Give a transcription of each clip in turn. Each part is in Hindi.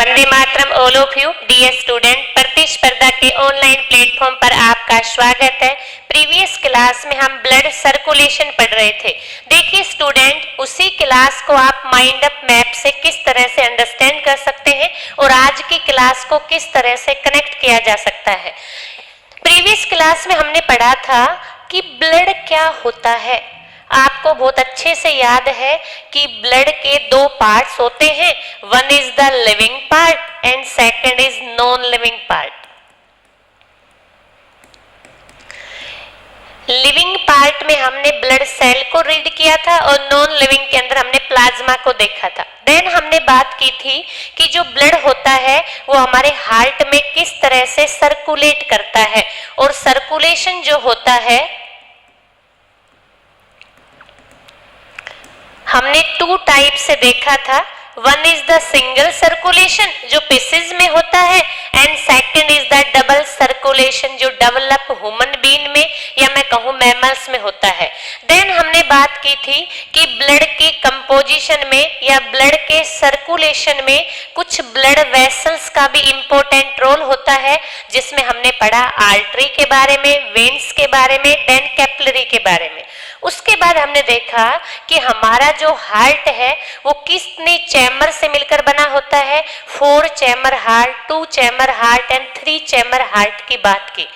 Vande Mataram all of you. Dear student, प्रतिस्पर्धा के ऑनलाइन प्लेटफॉर्म पर आपका स्वागत है। प्रीवियस क्लास में हम ब्लड सर्कुलेशन पढ़ रहे थे। देखिए स्टूडेंट, उसी क्लास को आप माइंड अप मैप से किस तरह से अंडरस्टैंड कर सकते हैं और आज की क्लास को किस तरह से कनेक्ट किया जा सकता है। प्रीवियस क्लास में हमने पढ़ा था कि ब्लड क्या होता है। आपको बहुत अच्छे से याद है कि ब्लड के दो पार्ट्स होते हैं, one is the living part and second is non living part. Living part में हमने ब्लड सेल को रीड किया था और नॉन लिविंग के अंदर हमने प्लाज्मा को देखा था। देन हमने बात की थी कि जो ब्लड होता है वो हमारे हार्ट में किस तरह से सर्कुलेट करता है, और सर्कुलेशन जो होता है हमने टू टाइप से देखा था। One is the single circulation जो पीसेस में होता है, and second is the double circulation जो डेवलप ह्यूमन बीइंग में या मैं कहूं मैमल्स में होता है। देन हमने बात की थी कि ब्लड के कंपोजिशन में या ब्लड के सर्कुलेशन में कुछ ब्लड वेसल्स का भी इंपॉर्टेंट रोल होता है, जिसमें हमने पढ़ा आर्टरी के बारे में, वेन्स के बारे में, देन कैपिलरी के बारे में। उसके बाद हमने देखा कि हमारा जो हार्ट है वो कितने चैम्बर से मिलकर बना होता है, 4 chamber heart, 2 chamber heart and 3 chamber heart की बात की।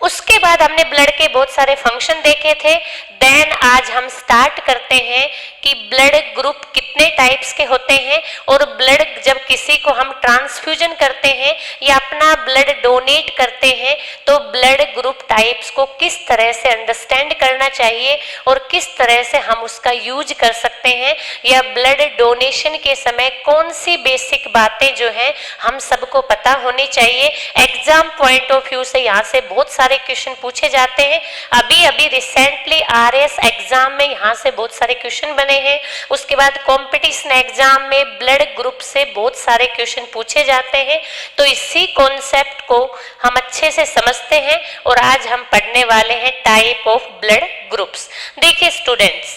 उसके बाद हमने ब्लड के बहुत सारे फंक्शन देखे थे। देन आज हम स्टार्ट करते हैं कि ब्लड ग्रुप कितने टाइप्स के होते हैं, और ब्लड जब किसी को हम ट्रांसफ्यूजन करते हैं या अपना ब्लड डोनेट करते हैं तो ब्लड ग्रुप टाइप्स को किस तरह से अंडरस्टैंड करना चाहिए और किस तरह से हम उसका यूज कर सकते हैं, या ब्लड डोनेशन के समय कौन सी बेसिक बातें जो हैं हम सबको पता होनी चाहिए। एग्जाम पॉइंट ऑफ व्यू से यहाँ से बहुत सारे क्वेश्चन पूछे जाते हैं। अभी रिसेंटली आरएस एग्जाम में यहाँ से बहुत सारे क्वेश्चन बने हैं। उसके बाद कंपटीशन एग्जाम में ब्लड ग्रुप से बहुत सारे क्वेश्चन पूछे जाते हैं। तो इसी कॉन्सेप्ट को हम अच्छे से समझते हैं और आज हम पढ़ने वाले हैं टाइप ऑफ ब्लड ग्रुप्स। देखिए स्टूडेंट्स,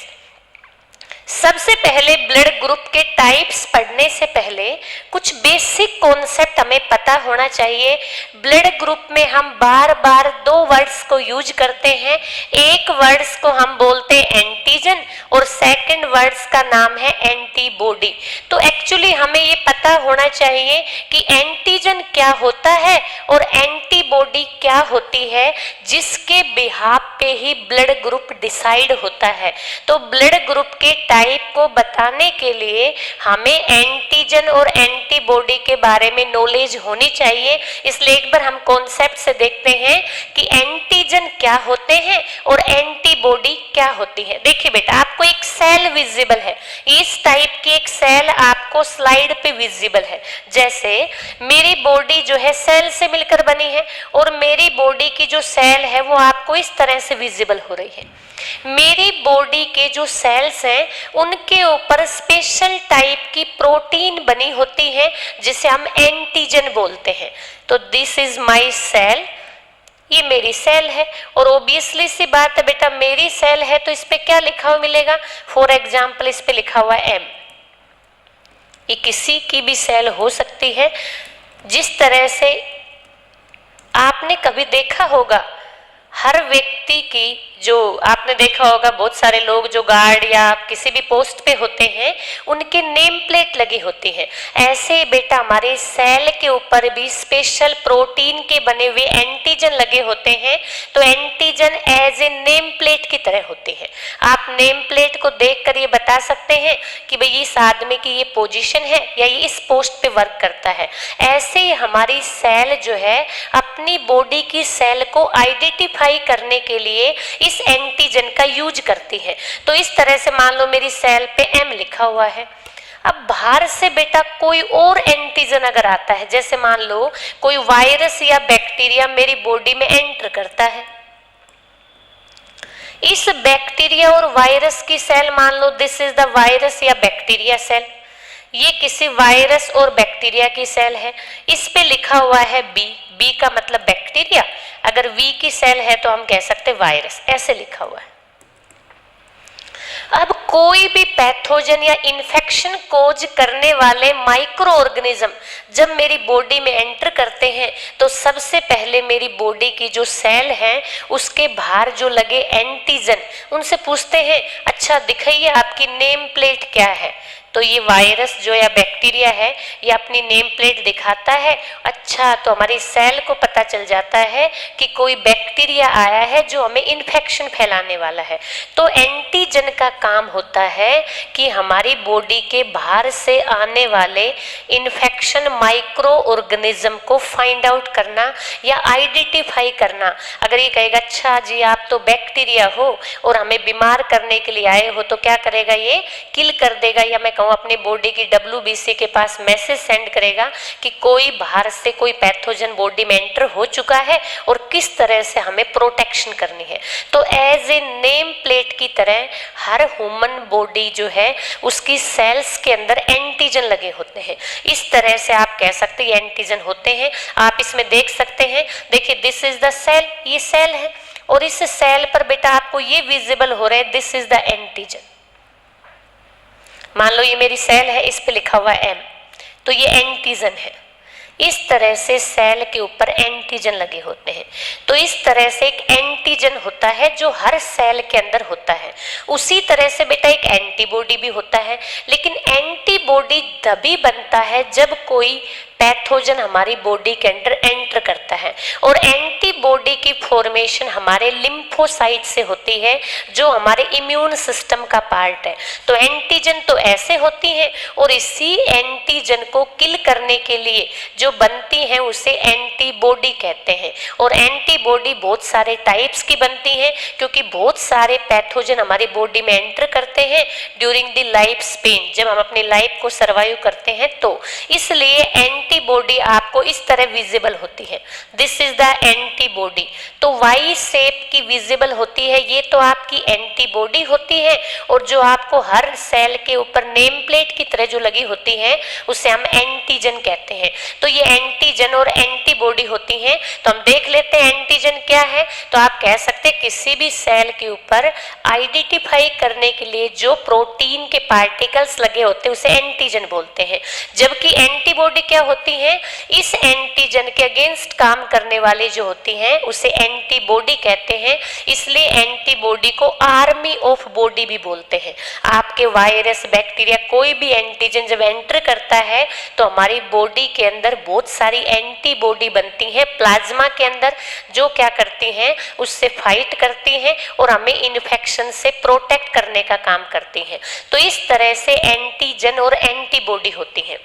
सबसे पहले ब्लड ग्रुप के टाइप्स पढ़ने से पहले कुछ बेसिक कॉन्सेप्ट हमें पता होना चाहिए। ब्लड ग्रुप में हम बार बार 2 वर्ड्स को यूज करते हैं। एक वर्ड्स को हम बोलते हैं एंटीजन और सेकंड वर्ड्स का नाम है एंटीबॉडी। तो एक्चुअली हमें ये पता होना चाहिए कि एंटीजन क्या होता है और एंटीबॉडी क्या होती है, जिसके बिहाफ पे ही ब्लड ग्रुप डिसाइड होता है। तो ब्लड ग्रुप के टाइप को बताने के लिए हमें एंटीजन और एंटीबॉडी के बारे में नॉलेज होनी चाहिए। इसलिए एक बार हम कॉन्सेप्ट से देखते हैं कि एंटीजन क्या होते हैं और एंटीबॉडी क्या होती है। देखिए बेटा, आपको एक सेल विजिबल है, इस टाइप की एक सेल आपको स्लाइड पे विजिबल है। जैसे मेरी बॉडी जो है सेल से मिलकर बनी है और मेरी बॉडी की जो सेल है वो आपको इस तरह से विजिबल हो रही है। मेरी बॉडी के जो सेल्स हैं उनके ऊपर स्पेशल टाइप की प्रोटीन बनी होती है जिसे हम एंटीजन बोलते हैं। तो दिस इज माय सेल, ये मेरी सेल है। और ओबियसली सी बात है बेटा, मेरी सेल है तो इस पे क्या लिखा हुआ मिलेगा? फॉर एग्जाम्पल इस पे लिखा हुआ है एम। ये किसी की भी सेल हो सकती है। जिस तरह से आपने कभी देखा होगा हर व्यक्ति की, जो आपने देखा होगा बहुत सारे लोग जो गार्ड या किसी भी पोस्ट पे होते हैं उनके नेम प्लेट लगी होती है। ऐसे बेटा हमारे सेल के ऊपर भी स्पेशल प्रोटीन के बने हुए एंटीजन लगे होते हैं। तो antigen as a name plate की तरह होती है। आप नेम प्लेट को देखकर ये बता सकते हैं कि भाई इस आदमी की ये पोजीशन है या ये इस पोस्ट पे वर्क करता है। ऐसे ही हमारी सेल जो है अपनी बॉडी की सेल को आइडेंटिफाई करने के लिए इस एंटीजन का यूज करती है। तो इस तरह से मान लो मेरी सेल पे एम लिखा हुआ है। अब बाहर से बेटा कोई और एंटीजन अगर आता है, जैसे मान लो कोई वायरस या बैक्टीरिया मेरी बॉडी में एंटर करता है, इस बैक्टीरिया और वायरस की सेल मान लो दिस इज द वायरस या बैक्टीरिया सेल, ये किसी वायरस और बैक्टीरिया की सेल है। इस पे लिखा हुआ है बी, बी का मतलब बैक्टीरिया, अगर वी की सेल है तो हम कह सकते वायरस, ऐसे लिखा हुआ है। अब कोई भी पैथोजन या इन्फेक्शन कोज करने वाले माइक्रो ऑर्गेनिज्म जब मेरी बॉडी में एंटर करते हैं तो सबसे पहले मेरी बॉडी की जो सेल है उसके बाहर जो लगे एंटीजन, उनसे पूछते हैं अच्छा दिखाइए आपकी नेम प्लेट क्या है। तो ये वायरस जो या बैक्टीरिया है ये अपनी नेम प्लेट दिखाता है। अच्छा, तो हमारी सेल को पता चल जाता है कि कोई बैक्टीरिया आया है जो हमें इन्फेक्शन फैलाने वाला है। तो एंटीजन का काम होता है कि हमारी बॉडी के बाहर से आने वाले इन्फेक्शन माइक्रो ऑर्गेनिज्म को फाइंड आउट करना या आइडेंटिफाई करना। अगर ये कहेगा अच्छा जी आप तो बैक्टीरिया हो और हमें बीमार करने के लिए आए हो, तो क्या करेगा, ये किल कर देगा। या मैं कहूँ अपनी बॉडी की WBC के पास मैसेज सेंड करेगा कि कोई बाहर से कोई पैथोजन बॉडी में एंटर हो चुका है और किस तरह से हमें प्रोटेक्शन करनी है। तो एज ए नेम प्लेट की तरह हर ह्यूमन बॉडी जो है उसकी सेल्स के अंदर एंटीजन लगे होते हैं। इस तरह से आप कह सकते हैं एंटीजन होते हैं। आप इसमें देख सकते हैं, देखिए दिस इज द सेल, ये सेल है और इस सेल पर बेटा आपको ये विजिबल हो रहा है दिस इज द एंटीजन। मान लो ये मेरी सेल है, इस पे लिखा हुआ M, तो ये एंटीजन है। इस तरह से सेल के ऊपर एंटीजन लगे होते हैं। तो इस तरह से एक एंटीजन होता है जो हर सेल के अंदर होता है। उसी तरह से बेटा एक एंटीबॉडी भी होता है, लेकिन एंटीबॉडी तभी बनता है जब कोई पैथोजन हमारी बॉडी के अंदर एंटर करता है। और एंटीबॉडी की फॉर्मेशन हमारे लिम्फोसाइट से होती है जो हमारे इम्यून सिस्टम का पार्ट है। तो एंटीजन तो ऐसे होती हैं और इसी एंटीजन को किल करने के लिए जो बनती है उसे एंटीबॉडी कहते हैं। और एंटीबॉडी बहुत सारे टाइप्स की बनती हैं क्योंकि बहुत सारे पैथोजन हमारी बॉडी में एंटर करते हैं ड्यूरिंग द लाइफ स्पेन, जब हम अपनी लाइफ को सर्वाइव करते हैं। तो इसलिए एंटीबॉडी आपको इस तरह विजिबल होती है, दिस इज द एंटीबॉडी। तो वाई शेप की विजिबल होती है, ये तो आपकी एंटीबॉडी होती है। और जो आपको हर सेल के ऊपर नेम प्लेट की तरह जो लगी होती है उसे हम एंटीजन कहते हैं। तो ये एंटीजन और एंटीबॉडी होती हैं। तो हम देख लेते हैं एंटीजन क्या है। तो आप कह सकते हैं किसी भी सेल के ऊपर आइडेंटिफाई करने के लिए जो प्रोटीन के पार्टिकल्स लगे होते हैं उसे एंटीजन बोलते हैं। जबकि एंटीबॉडी क्या होती है, इस एंटीजन के अगेंस्ट काम करने वाली जो होती हैं उसे एंटीबॉडी कहते हैं। इसलिए एंटीबॉडी को आर्मी ऑफ बॉडी भी बोलते हैं। आपके वायरस बैक्टीरिया कोई भी एंटीजन जब एंटर करता है तो हमारी बॉडी के अंदर बहुत सारी एंटीबॉडी बनती हैं प्लाज्मा के अंदर, जो क्या करती हैं उससे फाइट करती हैं और हमें इन्फेक्शन से प्रोटेक्ट करने का काम करती हैं। तो इस तरह से एंटीजन और एंटीबॉडी होती हैं।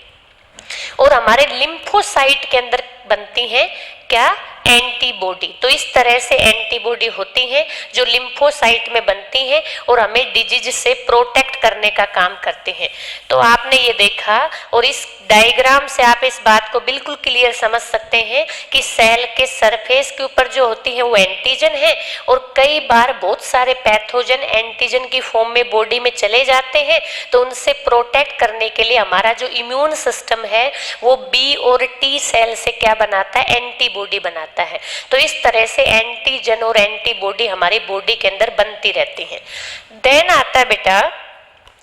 और हमारे लिम्फोसाइट के अंदर बनती हैं क्या, एंटीबॉडी। तो इस तरह से एंटीबॉडी होती हैं जो लिम्फोसाइट में बनती हैं और हमें डिजीज से प्रोटेक्ट करने का काम करती हैं। तो आपने ये देखा और इस डायग्राम से आप इस बात को बिल्कुल क्लियर समझ सकते हैं कि सेल के सरफेस के ऊपर जो होती है वो एंटीजन है और कई बार बहुत सारे पैथोजन एंटीजन की फॉर्म में बॉडी में चले जाते हैं। तो उनसे प्रोटेक्ट करने के लिए हमारा जो इम्यून सिस्टम है वो बी और टी सेल से क्या बनाता है, एंटीबॉडी बनाता है। तो इस तरह से एंटीजन और एंटीबॉडी हमारी बॉडी के अंदर बनती रहती है। देन आता है बेटा,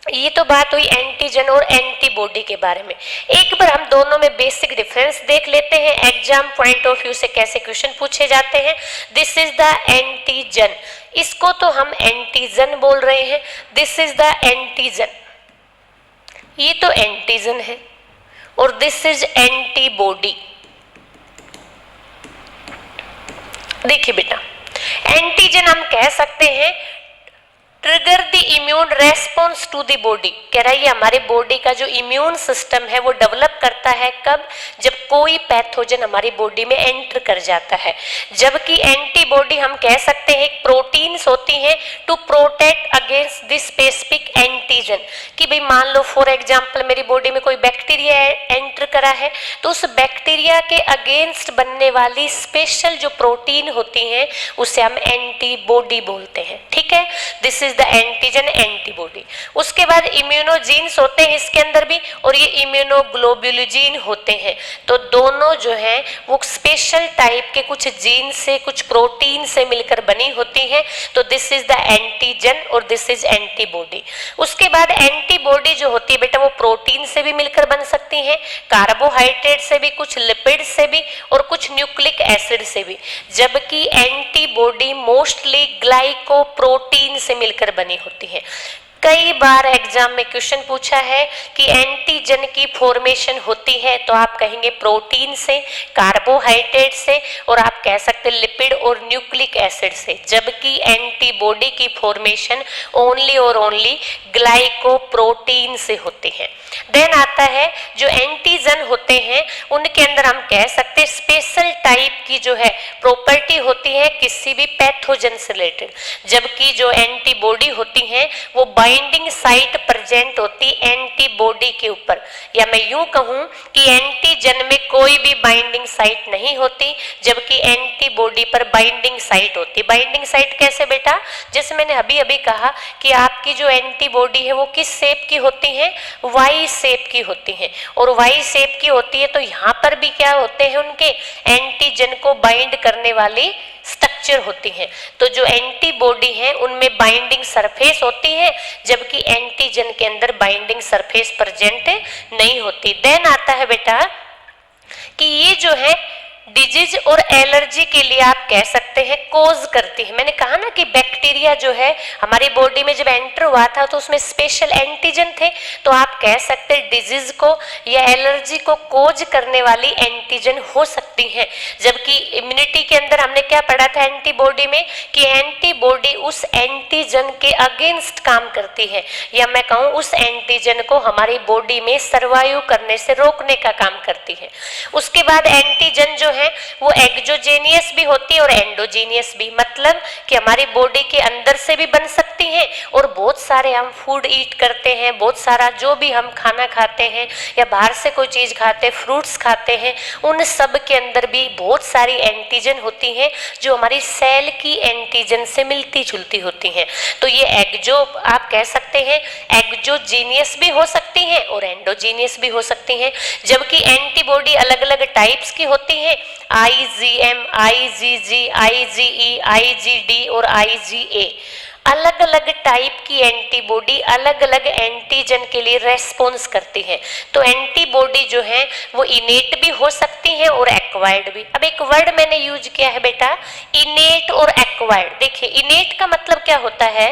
ये तो बात हुई एंटीजन और एंटीबॉडी के बारे में। एक बार हम दोनों में बेसिक डिफरेंस देख लेते हैं, एग्जाम पॉइंट ऑफ व्यू से कैसे क्वेश्चन पूछे जाते हैं। दिस इज द एंटीजन, इसको तो हम एंटीजन बोल रहे हैं। दिस इज द एंटीजन, ये तो एंटीजन है और दिस इज एंटीबॉडी। देखिए बेटा, एंटीजन हम कह सकते हैं trigger the immune response to the body. कह रहा है ये हमारे बॉडी का जो इम्यून सिस्टम है वो डेवलप करता है कब, जब कोई पैथोजन हमारी बॉडी में एंटर कर जाता है। जबकि एंटीबॉडी हम कह सकते हैं प्रोटीन्स होती हैं to protect against this specific antigen. कि भाई मान लो फॉर एग्जांपल मेरी बॉडी में कोई बैक्टीरिया एंटर करा है तो उस बैक्टीरिया के अगेंस्ट बनने वाली स्पेशल जो प्रोटीन होती हैं उसे हम एंटीबॉडी बोलते हैं। ठीक है, this is the antigen antibody. उसके बाद इम्यूनोजीन्स होते हैं इसके अंदर भी, और ये इम्यूनोग्लोबुलिन हीमोग्लोबिन होते हैं, तो दोनों जो है वो स्पेशल टाइप के कुछ जीन से, कुछ प्रोटीन से मिलकर बनी होती है। तो दिस इज द एंटीजन और दिस इज एंटीबॉडी। उसके बाद एंटीबॉडी जो होती है बेटा वो प्रोटीन से भी मिलकर बन सकती है, कार्बोहाइड्रेट से भी, कुछ लिपिड से भी और कुछ न्यूक्लिक एसिड से भी, जबकि एंटीबॉडी मोस्टली ग्लाइकोप्रोटीन से मिलकर बनी होती है। कई बार एग्जाम में क्वेश्चन पूछा है कि एंटीजन की फॉर्मेशन होती है, तो आप कहेंगे प्रोटीन से, कार्बोहाइड्रेट से और आप कह सकते लिपिड और न्यूक्लिक एसिड से, जबकि एंटीबॉडी की फॉर्मेशन ओनली और ओनली ग्लाइकोप्रोटीन से होती है। देन आता है जो एंटीजन होते हैं उनके अंदर हम कह सकते स्पेशल टाइप की जो है प्रॉपर्टी होती है किसी भी पैथोजन से रिलेटेड, जबकि जो एंटीबॉडी होती हैं वो बाइंडिंग साइट प्रेजेंट होती एंटीबॉडी के ऊपर, या मैं यूं कहूं कि एंटीजन में कोई भी बाइंडिंग साइट नहीं होती, जबकि एंटीबॉडी पर बाइंडिंग साइट होती। बाइंडिंग साइट कैसे बेटा? जैसे मैंने अभी अभी कहा कि आपकी जो एंटीबॉडी है वो किस शेप की होती है? वाई शेप की होती है, और वाई शेप की होती है तो यहाँ पर भी क्या होते हैं उनके एंटीजन को बाइंड करने वाली स्ट्रक्चर होती है। तो जो एंटीबॉडी है उनमें बाइंडिंग सरफेस होती है, जबकि एंटीजन के अंदर बाइंडिंग सरफेस प्रेजेंट नहीं होती। देन आता है बेटा कि ये जो है डिजीज और एलर्जी के लिए आप कह सकते हैं कोज करती है। मैंने कहा ना कि बैक्टीरिया जो है हमारी बॉडी में जब एंटर हुआ था तो उसमें स्पेशल एंटीजन थे, तो आप कह सकते हैं डिजीज को या एलर्जी को कोज करने वाली एंटीजन हो सकती है। जबकि इम्यूनिटी के अंदर हमने क्या पढ़ा था एंटीबॉडी में कि एंटीबॉडी उस एंटीजन के अगेंस्ट काम करती है, या मैं कहूँ उस एंटीजन को हमारी बॉडी में सर्वाइव करने से रोकने का काम करती है। उसके बाद एंटीजन जो है वो एक्सोजेनियस भी होती है और एंडोजेनियस भी, मतलब कि हमारी बॉडी के अंदर से भी बन सकती हैं, और बहुत सारे हम फूड ईट करते हैं, बहुत सारा जो भी हम खाना खाते हैं या बाहर से कोई चीज खाते हैं, फ्रूट्स खाते हैं, उन सब के अंदर भी बहुत सारी एंटीजन होती हैं जो हमारी सेल की एंटीजन से मिलती जुलती होती हैं। तो ये एक्जो आप कह सकते हैं एक्सोजेनियस भी हो सकती हैं और एंडोजेनियस भी हो सकती हैं, जबकि एंटीबॉडी अलग अलग टाइप्स की होती हैं, IgM, IgG, IgE, IgD और IgA। अलग अलग टाइप की एंटीबॉडी अलग अलग एंटीजन के लिए रेस्पॉन्स करती है। तो एंटीबॉडी जो है वो इनेट भी हो सकती है और एक्वायर्ड भी। अब एक वर्ड मैंने यूज किया है बेटा इनेट और एक्वायर्ड। देखिए इनेट का मतलब क्या होता है?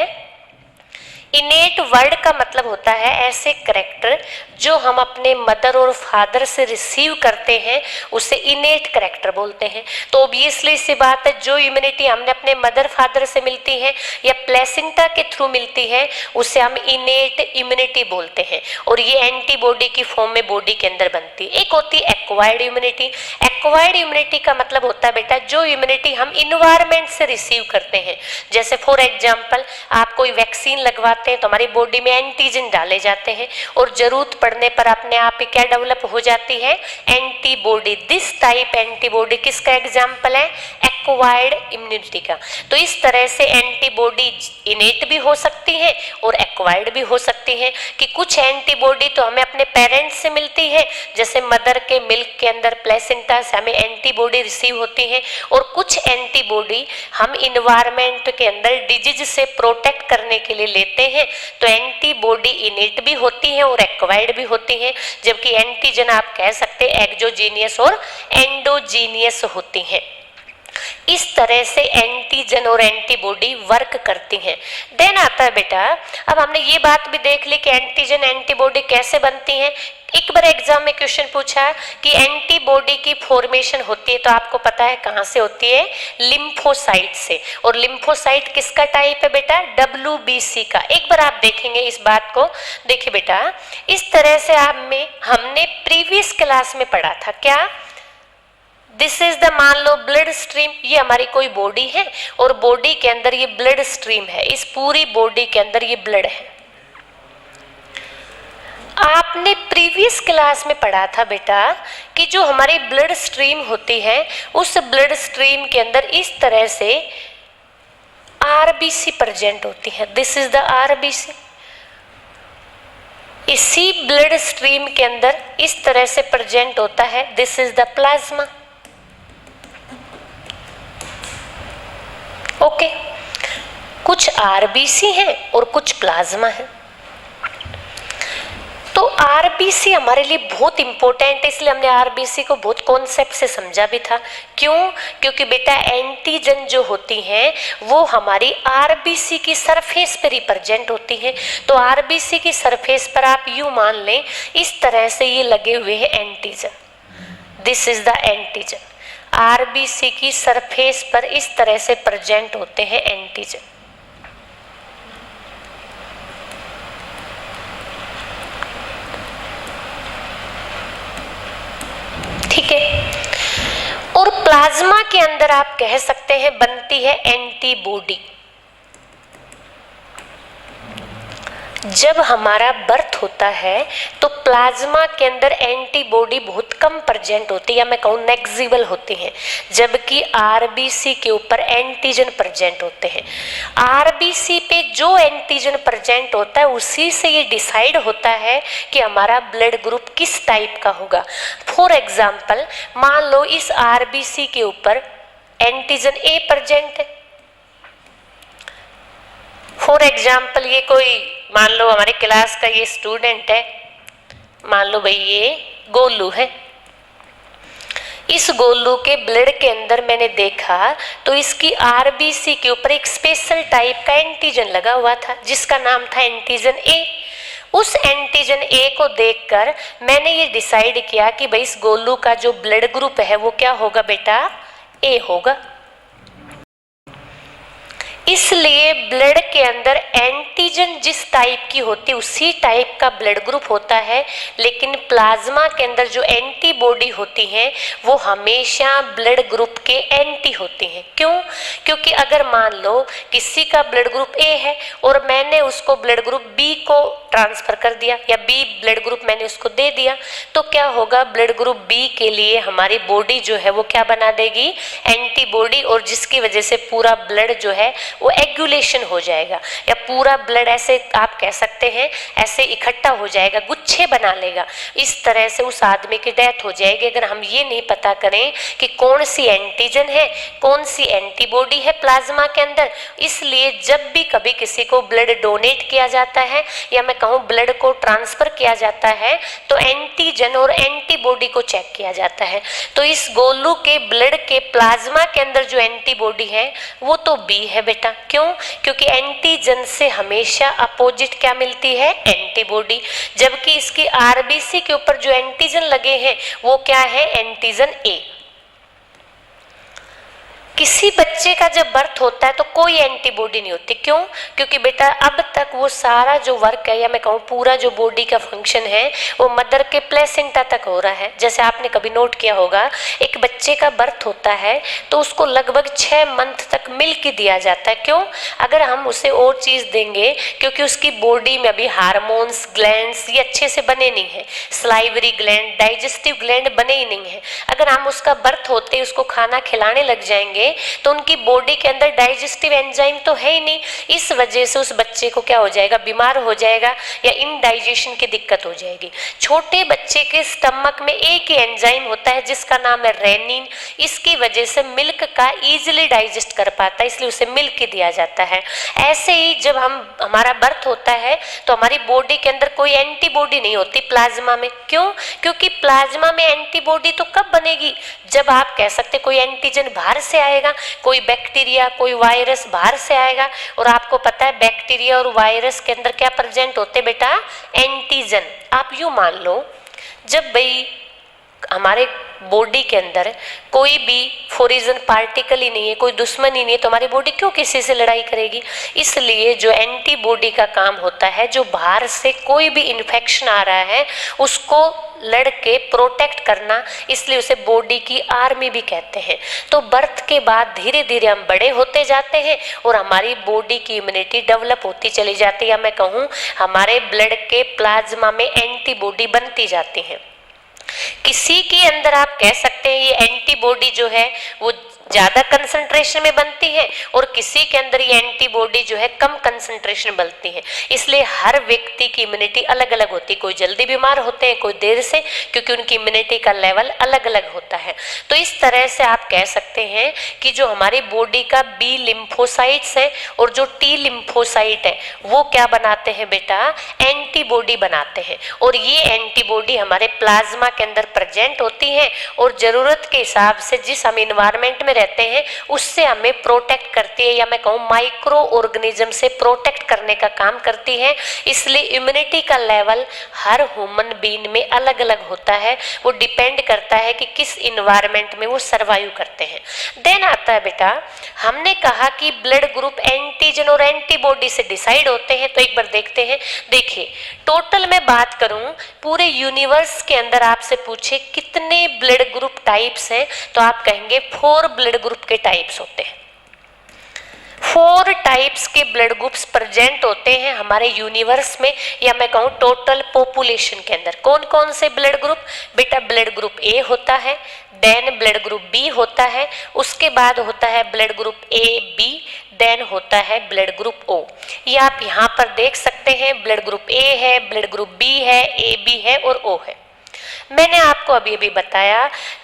इनेट वर्ड का मतलब होता है ऐसे करैक्टर जो हम अपने मदर और फादर से रिसीव करते हैं, उसे इनेट करैक्टर बोलते हैं। तो ऑब्वियसली सी बात है जो इम्यूनिटी हमने अपने मदर फादर से मिलती है या प्लेसेंटा के थ्रू मिलती है उसे हम इनेट इम्यूनिटी बोलते हैं, और ये एंटीबॉडी की फॉर्म में बॉडी के अंदर बनती है। एक होती है एक्वायर्ड इम्यूनिटी। एक्वायर्ड इम्यूनिटी का मतलब होता है बेटा जो इम्यूनिटी हम इन्वायरमेंट से रिसीव करते हैं। जैसे फॉर एग्जाम्पल आप कोई वैक्सीन लगवाते हैं तो हमारी बॉडी में एंटीजन डाले जाते हैं और जरूरत पड़ने पर अपने आप ही क्या डेवलप हो जाती है? एंटीबॉडी। दिस टाइप एंटीबॉडी किसका एग्जाम्पल है? एक्वायर्ड इम्यूनिटी का। तो इस तरह से एंटीबॉडी इनेट भी हो सकती है और एक्वायर्ड भी हो सकती है कि कुछ एंटीबॉडी तो हमें अपने पेरेंट्स से मिलती है, जैसे मदर के मिल्क के अंदर प्लेसेंटा से हमें एंटीबॉडी रिसीव होती है, और कुछ एंटीबॉडी हम इन्वायरमेंट के अंदर डिजीज से प्रोटेक्ट करने के लिए लेते हैं। तो एंटीबॉडी इनेट भी होती है और एक्वायर्ड भी होती है, जबकि एंटीजन आप कह सकते हैं एक्सोजेनियस और एंडोजेनियस होती हैं। इस तरह से एंटीजन और एंटीबॉडी वर्क करती हैं। देन आता है बेटा अब हमने ये बात भी देख ली कि एंटीजन एंटीबॉडी कैसे बनती हैं। एक बार एग्जाम में क्वेश्चन पूछा कि एंटीबॉडी की फॉर्मेशन होती है तो आपको पता है कहाँ से होती है? लिम्फोसाइट से। और लिम्फोसाइट किसका टाइप है बेटा? WBC का। एक बार आप देखेंगे इस बात को। देखिए बेटा इस तरह से हमने प्रीवियस क्लास में पढ़ा था क्या? दिस इज द मान लो ब्लड स्ट्रीम, ये हमारी कोई बॉडी है और बॉडी के अंदर ये ब्लड स्ट्रीम है, इस पूरी बॉडी के अंदर ये ब्लड है। आपने प्रीवियस क्लास में पढ़ा था बेटा कि जो हमारी ब्लड स्ट्रीम होती है उस ब्लड स्ट्रीम के अंदर इस तरह से RBC प्रेजेंट होती है। This is the RBC। इसी ब्लड स्ट्रीम के अंदर इस तरह से प्रेजेंट होता है, this is the plasma. Okay, कुछ आरबीसी है और कुछ प्लाज्मा है। तो आरबीसी हमारे लिए बहुत इंपॉर्टेंट है, इसलिए हमने आरबीसी को बहुत कॉन्सेप्ट से समझा भी था। क्यों? क्योंकि बेटा एंटीजन जो होती हैं वो हमारी आरबीसी की सरफेस पर रिप्रेजेंट होती हैं। तो आरबीसी की सरफेस पर आप यूं मान लें, इस तरह से ये लगे हुए हैं antigen, this is the antigen. RBC की सरफेस पर इस तरह से प्रेजेंट होते हैं एंटीजन। ठीक है, और प्लाज्मा के अंदर आप कह सकते हैं बनती है एंटीबॉडी। जब हमारा बर्थ होता है तो प्लाज्मा के अंदर एंटीबॉडी बहुत कम प्रेजेंट होती है, या मैं कहूँ नेग्लिजिबल होती हैं, जबकि आरबीसी के ऊपर एंटीजन प्रेजेंट होते हैं। आरबीसी पे जो एंटीजन प्रेजेंट होता है उसी से ये डिसाइड होता है कि हमारा ब्लड ग्रुप किस टाइप का होगा। फॉर एग्जाम्पल, मान लो इस आरबीसी के ऊपर एंटीजन ए प्रेजेंट है। फॉर एग्जाम्पल, ये कोई मान लो हमारे क्लास का ये स्टूडेंट है, मान लो भाई ये गोलू है। इस गोलू के ब्लड के अंदर मैंने देखा तो इसकी आरबीसी के ऊपर एक स्पेशल टाइप का एंटीजन लगा हुआ था जिसका नाम था एंटीजन ए। उस एंटीजन ए को देखकर मैंने ये डिसाइड किया कि भाई इस गोलू का जो ब्लड ग्रुप है वो क्या होगा बेटा, ए होगा। इसलिए ब्लड के अंदर एंटीजन जिस टाइप की होती है उसी टाइप का ब्लड ग्रुप होता है, लेकिन प्लाज्मा के अंदर जो एंटीबॉडी होती हैं वो हमेशा ब्लड ग्रुप के एंटी होती हैं। क्यों? क्योंकि अगर मान लो किसी का ब्लड ग्रुप ए है और मैंने उसको ब्लड ग्रुप बी को ट्रांसफर कर दिया या बी ब्लड ग्रुप मैंने उसको दे दिया, तो क्या होगा, ब्लड ग्रुप बी के लिए हमारी बॉडी जो है वो क्या बना देगी, एंटीबॉडी, और जिसकी वजह से पूरा ब्लड जो है वो एग्युलेशन हो जाएगा, या पूरा ब्लड ऐसे आप कह सकते हैं ऐसे इकट्ठा हो जाएगा, गुच्छे बना लेगा। इस तरह से उस आदमी की डेथ हो जाएगी अगर हम ये नहीं पता करें कि कौन सी एंटीजन है, कौन सी एंटीबॉडी है प्लाज्मा के अंदर। इसलिए जब भी कभी किसी को ब्लड डोनेट किया जाता है या मैं कहूँ ब्लड को ट्रांसफर किया जाता है तो एंटीजन और एंटीबॉडी को चेक किया जाता है। तो इस गोलू के ब्लड के प्लाज्मा के अंदर जो एंटीबॉडी है वो तो बी है बेटा। क्यों? क्योंकि एंटीजन से हमेशा अपोजिट क्या मिलती है, एंटीबॉडी, जबकि इसकी आरबीसी के ऊपर जो एंटीजन लगे हैं वो क्या है, एंटीजन ए। किसी बच्चे का जब बर्थ होता है तो कोई एंटीबॉडी नहीं होती। क्यों? क्योंकि बेटा अब तक वो सारा जो वर्क है या मैं कहूँ पूरा जो बॉडी का फंक्शन है वो मदर के प्लेसेंटा तक हो रहा है। जैसे आपने कभी नोट किया होगा, एक बच्चे का बर्थ होता है तो उसको लगभग 6 मंथ तक मिल्क दिया जाता है। क्यों? अगर हम उसे और चीज़ देंगे, क्योंकि उसकी बॉडी में अभी हार्मोन्स, ग्लैंड्स ये अच्छे से बने नहीं है, स्लाइवरी ग्लैंड, डाइजेस्टिव ग्लैंड बने ही नहीं है। अगर हम उसका बर्थ होते ही उसको खाना खिलाने लग जाएंगे तो उनकी बॉडी के अंदर डाइजेस्टिव एंजाइम तो है ही नहीं। इस वजह से उस बच्चे को क्या हो जाएगा, बीमार हो जाएगा या इनडाइजेशन की दिक्कत हो जाएगी। छोटे बच्चे के स्टमक में एक ही एंजाइम होता है जिसका नाम है रेनिन। इसकी वजह से मिल्क का इजीली डाइजेस्ट कर पाता है, इसलिए उसे मिल्क दिया जाता है। ऐसे ही जब हमारा बर्थ होता है तो हमारी बॉडी के अंदर कोई एंटीबॉडी नहीं होती प्लाज्मा में। क्यों? क्योंकि प्लाज्मा में एंटीबॉडी तो कब बनेगी, जब आप कह सकते कोई एंटीजन बाहर से आएगा, कोई बैक्टीरिया, कोई वायरस बाहर से आएगा। और आपको पता है बैक्टीरिया और वायरस के अंदर क्या प्रेजेंट होते बेटा, एंटीजन। आप यूं मान लो जब भाई हमारे बॉडी के अंदर कोई भी फॉरिजन पार्टिकल ही नहीं है, कोई दुश्मन ही नहीं है, तो हमारी बॉडी क्यों किसी से लड़ाई करेगी। इसलिए जो एंटीबॉडी का काम होता है, जो बाहर से कोई भी इन्फेक्शन आ रहा है उसको लड़के प्रोटेक्ट करना, इसलिए उसे बॉडी की आर्मी भी कहते हैं। तो बर्थ के बाद धीरे धीरे हम बड़े होते जाते हैं और हमारी बॉडी की इम्यूनिटी डेवलप होती चली जाती है, या मैं कहूँ हमारे ब्लड के प्लाज्मा में एंटीबॉडी बनती जाती है। किसी के अंदर आप कह सकते हैं ये एंटीबॉडी जो है वो ज्यादा कंसंट्रेशन में बनती है और किसी के अंदर ये एंटीबॉडी जो है कम कंसंट्रेशन बनती है। इसलिए हर व्यक्ति की इम्यूनिटी अलग अलग होती है, कोई जल्दी बीमार होते हैं, कोई देर से, क्योंकि उनकी इम्यूनिटी का लेवल अलग अलग होता है। तो इस तरह से आप कह सकते हैं कि जो हमारी बॉडी का बी लिम्फोसाइट्स है और जो टी लिम्फोसाइट है वो क्या बनाते हैं बेटा, एंटीबॉडी बनाते हैं। और ये एंटीबॉडी हमारे प्लाज्मा के अंदर प्रेजेंट होती है और जरूरत के हिसाब से जिस हम इन्वायरमेंट में रहते हैं उससे हमें प्रोटेक्ट करती है, या मैं कहूँ माइक्रो ऑर्गेनिज्म से प्रोटेक्ट करने का काम करती है। इसलिए इम्यूनिटी का लेवल हर ह्यूमन बीइंग में अलग अलग होता है, वो डिपेंड करता है कि किस इन्वायरमेंट में वो सर्वाइव करते हैं। देन आता है बेटा, हमने कहा कि ब्लड ग्रुप एंटीजन और एंटीबॉडी से डिसाइड होते हैं। तो एक बार देखते हैं। देखिए टोटल मैं बात करूं पूरे यूनिवर्स के अंदर आपसे पूछे कितने ब्लड ग्रुप टाइप्स हैं, तो आप कहेंगे 4 ब्लड ग्रुप के टाइप्स होते हैं। 4 टाइप्स के ब्लड ग्रुप्स प्रेजेंट होते हैं हमारे यूनिवर्स में, या मैं कहूँ टोटल पॉपुलेशन के अंदर। कौन कौन से ब्लड ग्रुप बेटा, ब्लड ग्रुप ए होता है, देन ब्लड ग्रुप बी होता है, उसके बाद होता है blood group A B, then होता है ब्लड ग्रुप ओ। ये आप यहाँ पर देख सकते हैं, ब्लड ग्रुप ए है, ब्लड ग्रुप बी है, ए बी है और ओ है। मैंने आपको अभी अभी बताया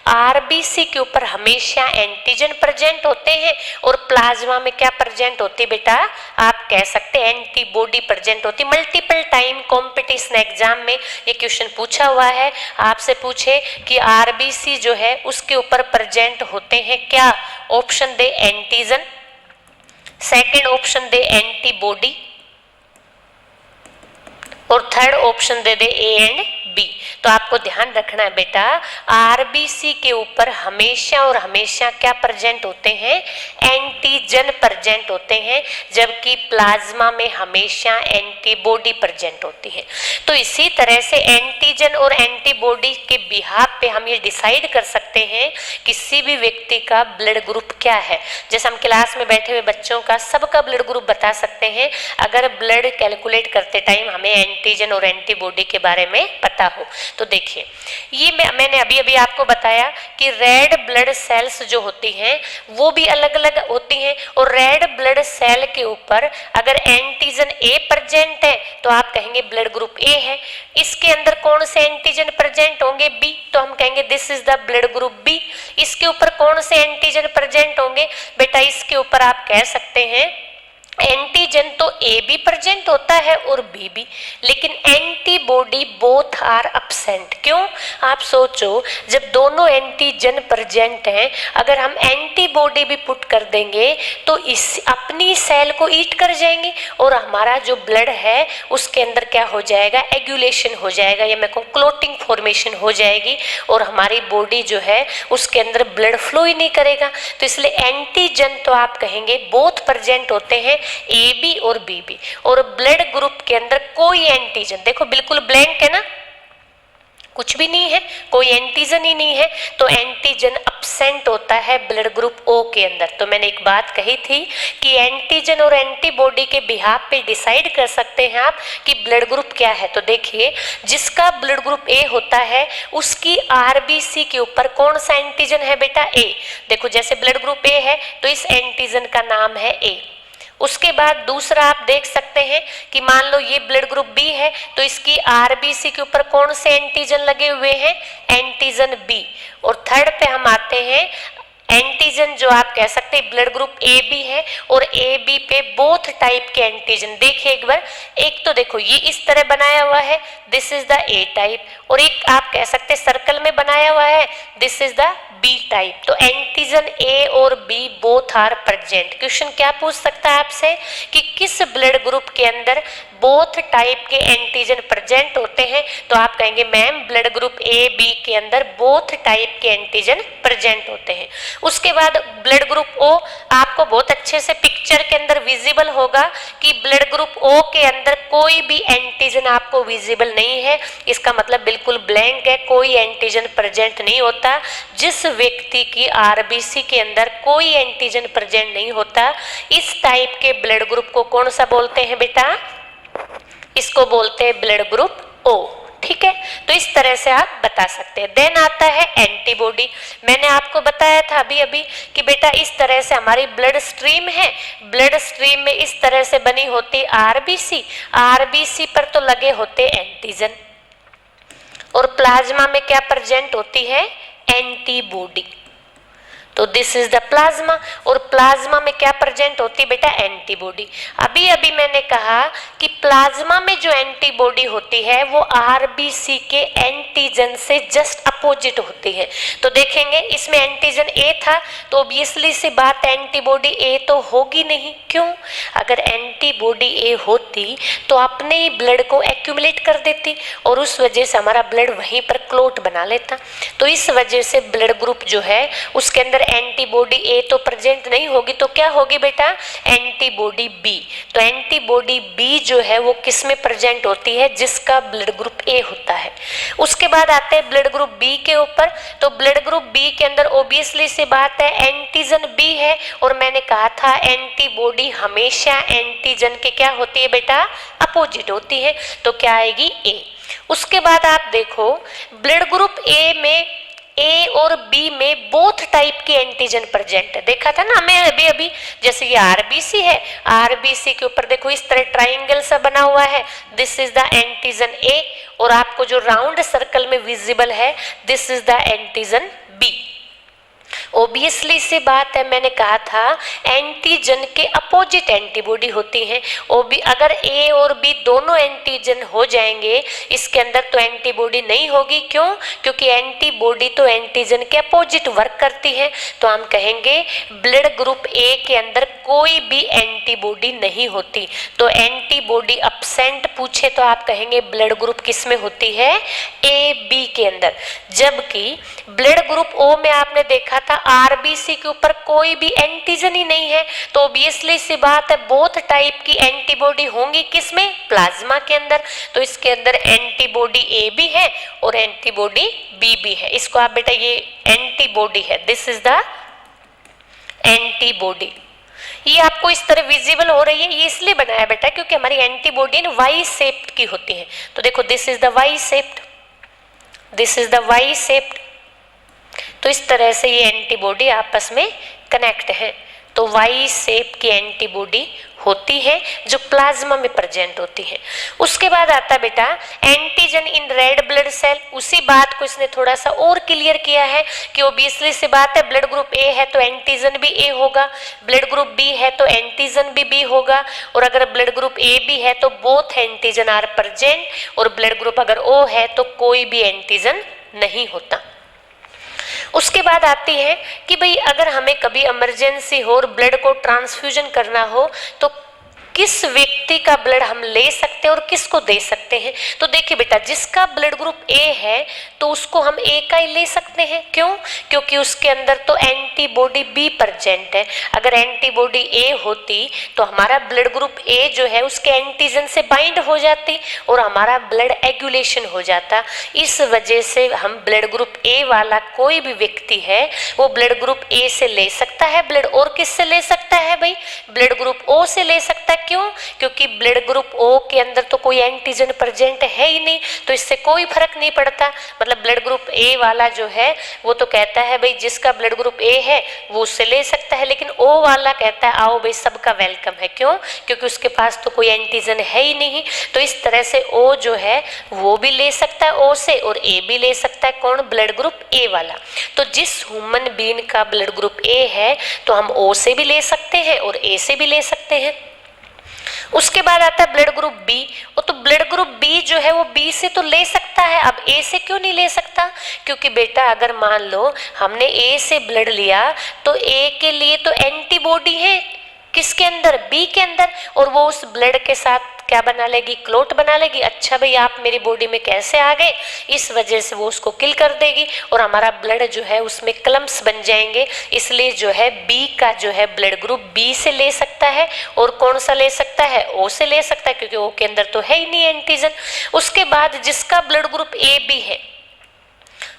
आरबीसी के ऊपर हमेशा एंटीजन प्रेजेंट होते हैं और प्लाज्मा में क्या प्रेजेंट होती है बेटा, आप कह सकते हैं एंटीबॉडी प्रेजेंट होती। मल्टीपल टाइम कंपटीशन एग्जाम में ये क्वेश्चन पूछा हुआ है, आपसे पूछे कि आरबीसी जो है उसके ऊपर प्रेजेंट होते हैं क्या, option the antigen, second option the antibody और third option the A and B. तो आपको ध्यान रखना है बेटा, आरबीसी के ऊपर हमेशा और हमेशा क्या प्रेजेंट होते हैं, एंटीजन प्रेजेंट होते हैं, जबकि प्लाज्मा में हमेशा एंटीबॉडी प्रेजेंट होती है। तो इसी तरह से एंटीजन और एंटीबॉडी के बिहाफ पे हम ये डिसाइड कर सकते हैं किसी भी व्यक्ति का ब्लड ग्रुप क्या है। जैसे हम क्लास में बैठे हुए बच्चों का सबका ब्लड ग्रुप बता सकते हैं अगर ब्लड कैलकुलेट करते टाइम हमें एंटीजन और एंटीबॉडी के बारे में पता हो। तो देखिए ये मैंने अभी अभी आपको बताया कि रेड ब्लड सेल्स जो होती हैं वो भी अलग अलग होती हैं, और रेड ब्लड सेल के ऊपर अगर एंटीजन ए प्रेजेंट है तो आप कहेंगे ब्लड ग्रुप ए है। इसके अंदर कौन से एंटीजन प्रेजेंट होंगे, बी, तो हम कहेंगे this is the blood group B. इसके ऊपर कौन से एंटीजन प्रेजेंट होंगे बेटा, इसके ऊपर आप कह सकते हैं एंटीजन तो ए भी प्रेजेंट होता है और बी भी, लेकिन एंटीबॉडी बोथ आर अब्सेंट। क्यों, आप सोचो जब दोनों एंटीजन प्रेजेंट हैं, अगर हम एंटीबॉडी भी पुट कर देंगे तो इस अपनी सेल को ईट कर जाएंगे और हमारा जो ब्लड है उसके अंदर क्या हो जाएगा, एग्यूलेशन हो जाएगा, या मैं कहूँ क्लोटिंग फॉर्मेशन हो जाएगी और हमारी बॉडी जो है उसके अंदर ब्लड फ्लो ही नहीं करेगा। तो इसलिए एंटीजन तो आप कहेंगे बोथ प्रेजेंट होते हैं, ए बी और बी बी। और ब्लड ग्रुप के अंदर कोई एंटीजन, देखो बिल्कुल ब्लैंक है ना, कुछ भी नहीं है, कोई एंटीजन ही नहीं है, तो एंटीजन अब्सेंट होता है ब्लड ग्रुप ओ के अंदर। तो मैंने एक बात कही थी कि एंटीजन और एंटीबॉडी के बिहाफ पे डिसाइड कर सकते हैं आप कि ब्लड ग्रुप क्या है। तो देखिए जिसका ब्लड ग्रुप ए होता है उसकी आरबीसी के ऊपर कौन सा एंटीजन है बेटा, ए। देखो जैसे ब्लड ग्रुप ए है तो इस एंटीजन का नाम है ए। उसके बाद दूसरा आप देख सकते हैं कि मान लो ये ब्लड ग्रुप बी है तो इसकी आरबीसी के ऊपर कौन से एंटीजन लगे हुए हैं, एंटीजन बी। और थर्ड पे हम आते हैं एंटीजन जो आप कह सकते हैं ब्लड ग्रुप ए बी है, और ए बी पे बोथ टाइप के एंटीजन देखिए एक बार। एक तो देखो ये इस तरह बनाया हुआ है, this is the A type, और एक आप कह सकते हैं सर्कल में बनाया हुआ है, this is the B type. तो एंटीजन ए और B both are present. Question क्या पूछ सकता है आपसे कि किस ब्लड ग्रुप के अंदर बोथ टाइप के एंटीजन प्रेजेंट होते हैं, तो आप कहेंगे ma'am blood group A B के अंदर बोथ टाइप के एंटीजन प्रेजेंट होते हैं। उसके बाद ब्लड ग्रुप ओ, आपको बहुत अच्छे से पिक्चर के अंदर विजिबल होगा कि ब्लड ग्रुप ओ के अंदर कोई भी एंटीजन आपको विजिबल नहीं है, इसका मतलब बिल्कुल ब्लैंक है, कोई एंटीजन प्रेजेंट नहीं होता। जिस व्यक्ति की आरबीसी के अंदर कोई एंटीजन प्रेजेंट नहीं होता, इस टाइप के ब्लड ग्रुप को कौन सा बोलते हैं बेटा, इसको बोलते हैं ब्लड ग्रुप ओ। ठीक है, तो इस तरह से आप बता सकते हैं। देन आता है एंटीबॉडी। मैंने आपको बताया था अभी अभी कि बेटा इस तरह से हमारी ब्लड स्ट्रीम है, ब्लड स्ट्रीम में इस तरह से बनी होती आरबीसी, आरबीसी पर तो लगे होते एंटीजन, और प्लाज्मा में क्या प्रेजेंट होती है, एंटीबॉडी। तो दिस इज द प्लाज्मा, और प्लाज्मा में क्या प्रेजेंट होती है बेटा, एंटीबॉडी। अभी अभी मैंने कहा कि प्लाज्मा में जो एंटीबॉडी होती है वो आरबीसी के एंटीजन से जस्ट अपोजिट होती है। तो देखेंगे इसमें एंटीजन ए था, तो ऑब्वियसली सी बात एंटीबॉडी ए तो होगी नहीं। क्यों? अगर एंटीबॉडी ए होती तो अपने ही ब्लड को एक्यूमुलेट कर देती और उस वजह से हमारा ब्लड वहीं पर क्लोट बना लेता। तो इस वजह से ब्लड ग्रुप जो है उसके अंदर एंटीबॉडी ए तो प्रेजेंट नहीं होगी, तो क्या होगी बेटा, एंटीबॉडी बी। तो एंटीबॉडी बी जो है वो किस में प्रेजेंट होती है, जिसका ब्लड ग्रुप ए होता है। उसके बाद आते हैं ब्लड ग्रुप बी के ऊपर। तो ब्लड ग्रुप बी के अंदर ऑब्वियसली सी बात है एंटीजन बी है, और मैंने कहा था एंटीबॉडी हमेशा एंटीजन के क्या होती है बेटा, अपोजिट होती है। तो क्या आएगी, ए। उसके बाद आप देखो ब्लड ग्रुप ए में, ए और बी में बोथ टाइप के एंटीजन प्रेजेंट है। देखा था ना हमें अभी अभी, जैसे ये आरबीसी है, आरबीसी के ऊपर देखो इस तरह ट्राइंगल सा बना हुआ है, this is the antigen A, और आपको जो राउंड सर्कल में विजिबल है this is the antigen B. Obviously सी बात है, मैंने कहा था एंटीजन के अपोजिट एंटीबॉडी होती है। अगर ए और बी दोनों एंटीजन हो जाएंगे इसके अंदर तो एंटीबॉडी नहीं होगी। क्यों? क्योंकि एंटीबॉडी तो एंटीजन के अपोजिट वर्क करती है। तो हम कहेंगे ब्लड ग्रुप ए के अंदर कोई भी एंटीबॉडी नहीं होती। तो एंटीबॉडी अब्सेंट पूछे तो आप कहेंगे ब्लड ग्रुप किस में होती है, ए बी के अंदर। जबकि ब्लड ग्रुप ओ में आपने देखा था आरबीसी के ऊपर कोई भी एंटीजन ही नहीं है, तो ऑब्वियसली सी बात है बोथ टाइप की एंटीबॉडी होंगी किसमें, प्लाज्मा के अंदर। तो इसके अंदर एंटीबॉडी ए भी है और एंटीबॉडी बी भी है। इसको आप बेटा ये एंटीबॉडी है, दिस इज द एंटीबॉडी। ये आपको इस तरह विजिबल हो रही है, ये इसलिए बनाया बेटा क्योंकि हमारी एंटीबॉडी वाई शेप्ड की होती है। तो देखो this is the Y shaped, this is the Y shaped. तो इस तरह से ये एंटीबॉडी आपस में कनेक्ट है। तो वाई शेप की एंटीबॉडी होती है जो प्लाज्मा में प्रेजेंट होती है। उसके बाद आता है बेटा antigen in red blood cell. उसी बात को इसने थोड़ा सा और क्लियर किया है कि ऑब्वियसली सी बात है ब्लड ग्रुप ए है तो एंटीजन भी ए होगा, ब्लड ग्रुप बी है तो एंटीजन भी बी होगा, और अगर ब्लड ग्रुप ए बी है तो बोथ एंटीजन आर प्रेजेंट, और ब्लड ग्रुप अगर ओ है तो कोई भी एंटीजन नहीं होता। उसके बाद आती है कि भाई अगर हमें कभी इमरजेंसी हो और ब्लड को ट्रांसफ्यूजन करना हो तो किस व्यक्ति का ब्लड हम ले सकते हैं और किसको दे सकते हैं। तो देखिए बेटा जिसका ब्लड ग्रुप ए है तो उसको हम ए का ही ले सकते हैं। क्यों? क्योंकि उसके अंदर तो एंटीबॉडी बी प्रेजेंट है। अगर एंटीबॉडी ए होती तो हमारा ब्लड ग्रुप ए जो है उसके एंटीजन से बाइंड हो जाती और हमारा ब्लड एगुलेशन हो जाता। इस वजह से हम ब्लड ग्रुप ए वाला कोई भी व्यक्ति है वो ब्लड ग्रुप ए से ले सकता है ब्लड, और किससे ले सकता है भाई, ब्लड ग्रुप ओ से ले सकता है। क्यों? क्योंकि ब्लड ग्रुप ओ के अंदर तो कोई एंटीजन प्रेजेंट है ही नहीं, तो इससे कोई फर्क नहीं पड़ता। मतलब ब्लड ग्रुप ए वाला जो है वो तो कहता है भाई जिसका ब्लड ग्रुप ए है वो उससे ले सकता है, लेकिन ओ वाला कहता है आओ भाई सबका वेलकम है। क्यों? क्योंकि उसके पास तो कोई एंटीजन है ही नहीं। तो इस तरह से ओ जो है वो भी ले सकता है ओ से और ए भी ले सकता है। कौन? ब्लड ग्रुप ए वाला। तो जिस ह्यूमन बीइंग का ब्लड ग्रुप ए है तो हम ओ से भी ले सकते हैं और ए से भी ले सकते हैं। उसके बाद आता है ब्लड ग्रुप बी। तो ब्लड ग्रुप बी जो है वो बी से तो ले सकता है, अब ए से क्यों नहीं ले सकता? क्योंकि बेटा अगर मान लो हमने ए से ब्लड लिया तो ए के लिए तो एंटीबॉडी है किसके अंदर, बी के अंदर, और वो उस ब्लड के साथ क्या बना लेगी, क्लोट बना लेगी। अच्छा भाई आप मेरी बॉडी में कैसे आ गए, इस वजह से वो उसको किल कर देगी और हमारा ब्लड जो है उसमें क्लम्प्स बन जाएंगे। इसलिए जो है बी का जो है ब्लड ग्रुप बी से ले सकता है, और कौन सा ले सकता है, ओ से ले सकता है, क्योंकि ओ के अंदर तो है ही नहीं एंटीजन। उसके बाद जिसका ब्लड ग्रुप ए बी है,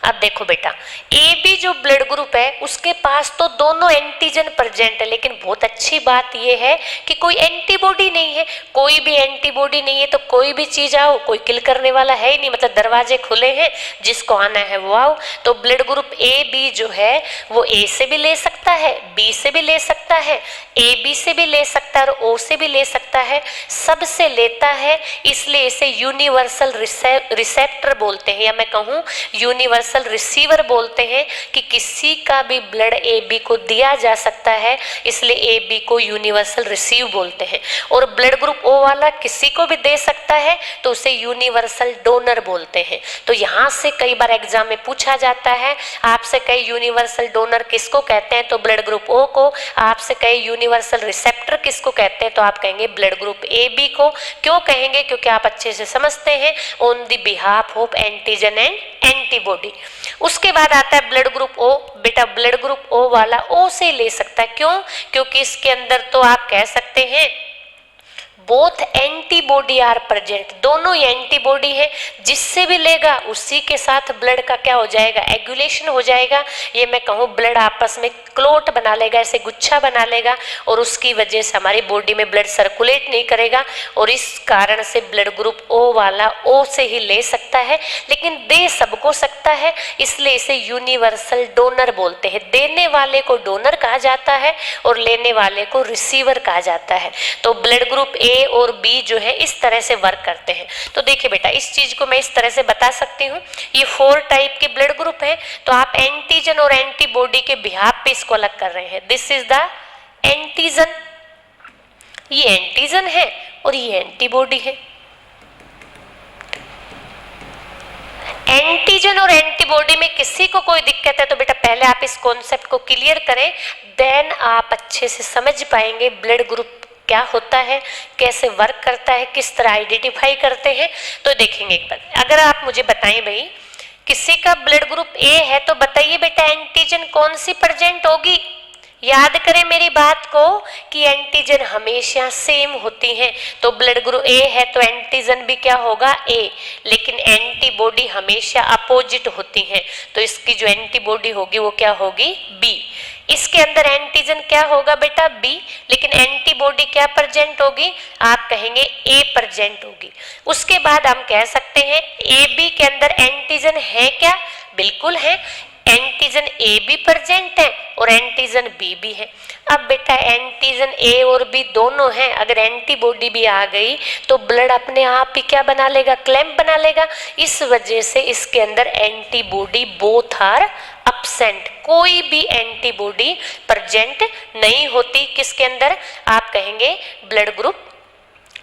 अब देखो बेटा ए बी जो ब्लड ग्रुप है उसके पास तो दोनों एंटीजन प्रेजेंट है, लेकिन बहुत अच्छी बात यह है कि कोई एंटीबॉडी नहीं है। कोई भी एंटीबॉडी नहीं है तो कोई भी चीज आओ, कोई किल करने वाला है ही नहीं, मतलब दरवाजे खुले हैं, जिसको आना है वो आओ। तो ब्लड ग्रुप ए बी जो है वो ए से भी ले सकता है, बी से भी ले सकता है, ए बी से भी ले सकता है और ओ से भी ले सकता है, सबसे लेता है। इसलिए इसे यूनिवर्सल रिसेप्टर बोलते हैं, या मैं कहूँ यूनिवर्सल रिसीवर बोलते हैं कि किसी का भी ब्लड ए बी को दिया जा सकता है, इसलिए ए बी को यूनिवर्सल रिसीव बोलते हैं। और ब्लड ग्रुप ओ वाला किसी को भी दे सकता है तो उसे यूनिवर्सल डोनर बोलते हैं। तो यहाँ से कई बार एग्जाम में पूछा जाता है, आपसे कई यूनिवर्सल डोनर किसको कहते हैं, तो ब्लड ग्रुप ओ को। आपसे कई यूनिवर्सल रिसेप्टर किसको कहते हैं, तो आप कहेंगे ब्लड ग्रुप ए बी को। क्यों कहेंगे, क्योंकि आप अच्छे से समझते हैं, on the behalf of antigen and antibody. उसके बाद आता है ब्लड ग्रुप ओ। बेटा ब्लड ग्रुप ओ वाला ओ से ले सकता है, क्यों, क्योंकि इसके अंदर तो आप कह सकते हैं बोथ एंटीबॉडी आर प्रेजेंट, दोनों ही एंटीबॉडी है, जिससे भी लेगा उसी के साथ ब्लड का क्या हो जाएगा, एगुलेशन हो जाएगा। ये मैं कहूँ ब्लड आपस में क्लोट बना लेगा, ऐसे गुच्छा बना लेगा, और उसकी वजह से हमारी बॉडी में ब्लड सर्कुलेट नहीं करेगा, और इस कारण से ब्लड ग्रुप ओ वाला ओ से ही ले सकता है, लेकिन दे सबको सकता है, इसलिए इसे यूनिवर्सल डोनर बोलते हैं। देने वाले को डोनर कहा जाता है और लेने वाले को रिसीवर कहा जाता है। तो ब्लड ग्रुप ए और बी जो है इस तरह से वर्क करते हैं। तो देखिए बेटा, इस चीज को मैं इस तरह से बता सकती हूँ, ये 4 टाइप के ब्लड ग्रुप हैं, तो आप एंटीजन और एंटीबॉडी के बिहाफ पे इसको अलग कर रहे हैं। दिस इज द एंटीजन, ये एंटीजन है और ये एंटीबॉडी है। एंटीजन और एंटीबॉडी में किसी को कोई दिक्कत है तो बेटा पहले आप इस कॉन्सेप्ट को क्लियर करें, देन आप अच्छे से समझ पाएंगे ब्लड ग्रुप क्या होता है, कैसे वर्क करता है, किस तरह आइडेंटिफाई करते हैं। तो देखेंगे एक बार, अगर आप मुझे बताएं भाई किसी का ब्लड ग्रुप ए है तो बताइए बेटा एंटीजन कौन सी प्रेजेंट होगी। याद करें मेरी बात को कि एंटीजन हमेशा सेम होती हैं, तो ब्लड ग्रुप ए है तो एंटीजन भी क्या होगा, ए, लेकिन एंटीबॉडी हमेशा अपोजिट होती हैं, तो इसकी जो एंटीबॉडी होगी वो क्या होगी, बी। इसके अंदर एंटीजन क्या होगा बेटा, बी, लेकिन एंटीबॉडी क्या प्रेजेंट होगी, आप कहेंगे ए प्रेजेंट होगी। उसके बाद हम कह सकते हैं ए बी के अंदर एंटीजन है क्या, बिल्कुल है, एंटीजन ए भी प्रेजेंट है और एंटीजन बी भी है। अब बेटा एंटीजन ए और बी दोनों हैं, अगर एंटीबॉडी भी आ गई तो ब्लड अपने आप ही क्या बना लेगा, क्लैंप बना लेगा। इस वजह से इसके अंदर एंटीबॉडी बोथ आर एब्सेंट, कोई भी एंटीबॉडी प्रेजेंट नहीं होती किसके अंदर, आप कहेंगे ब्लड ग्रुप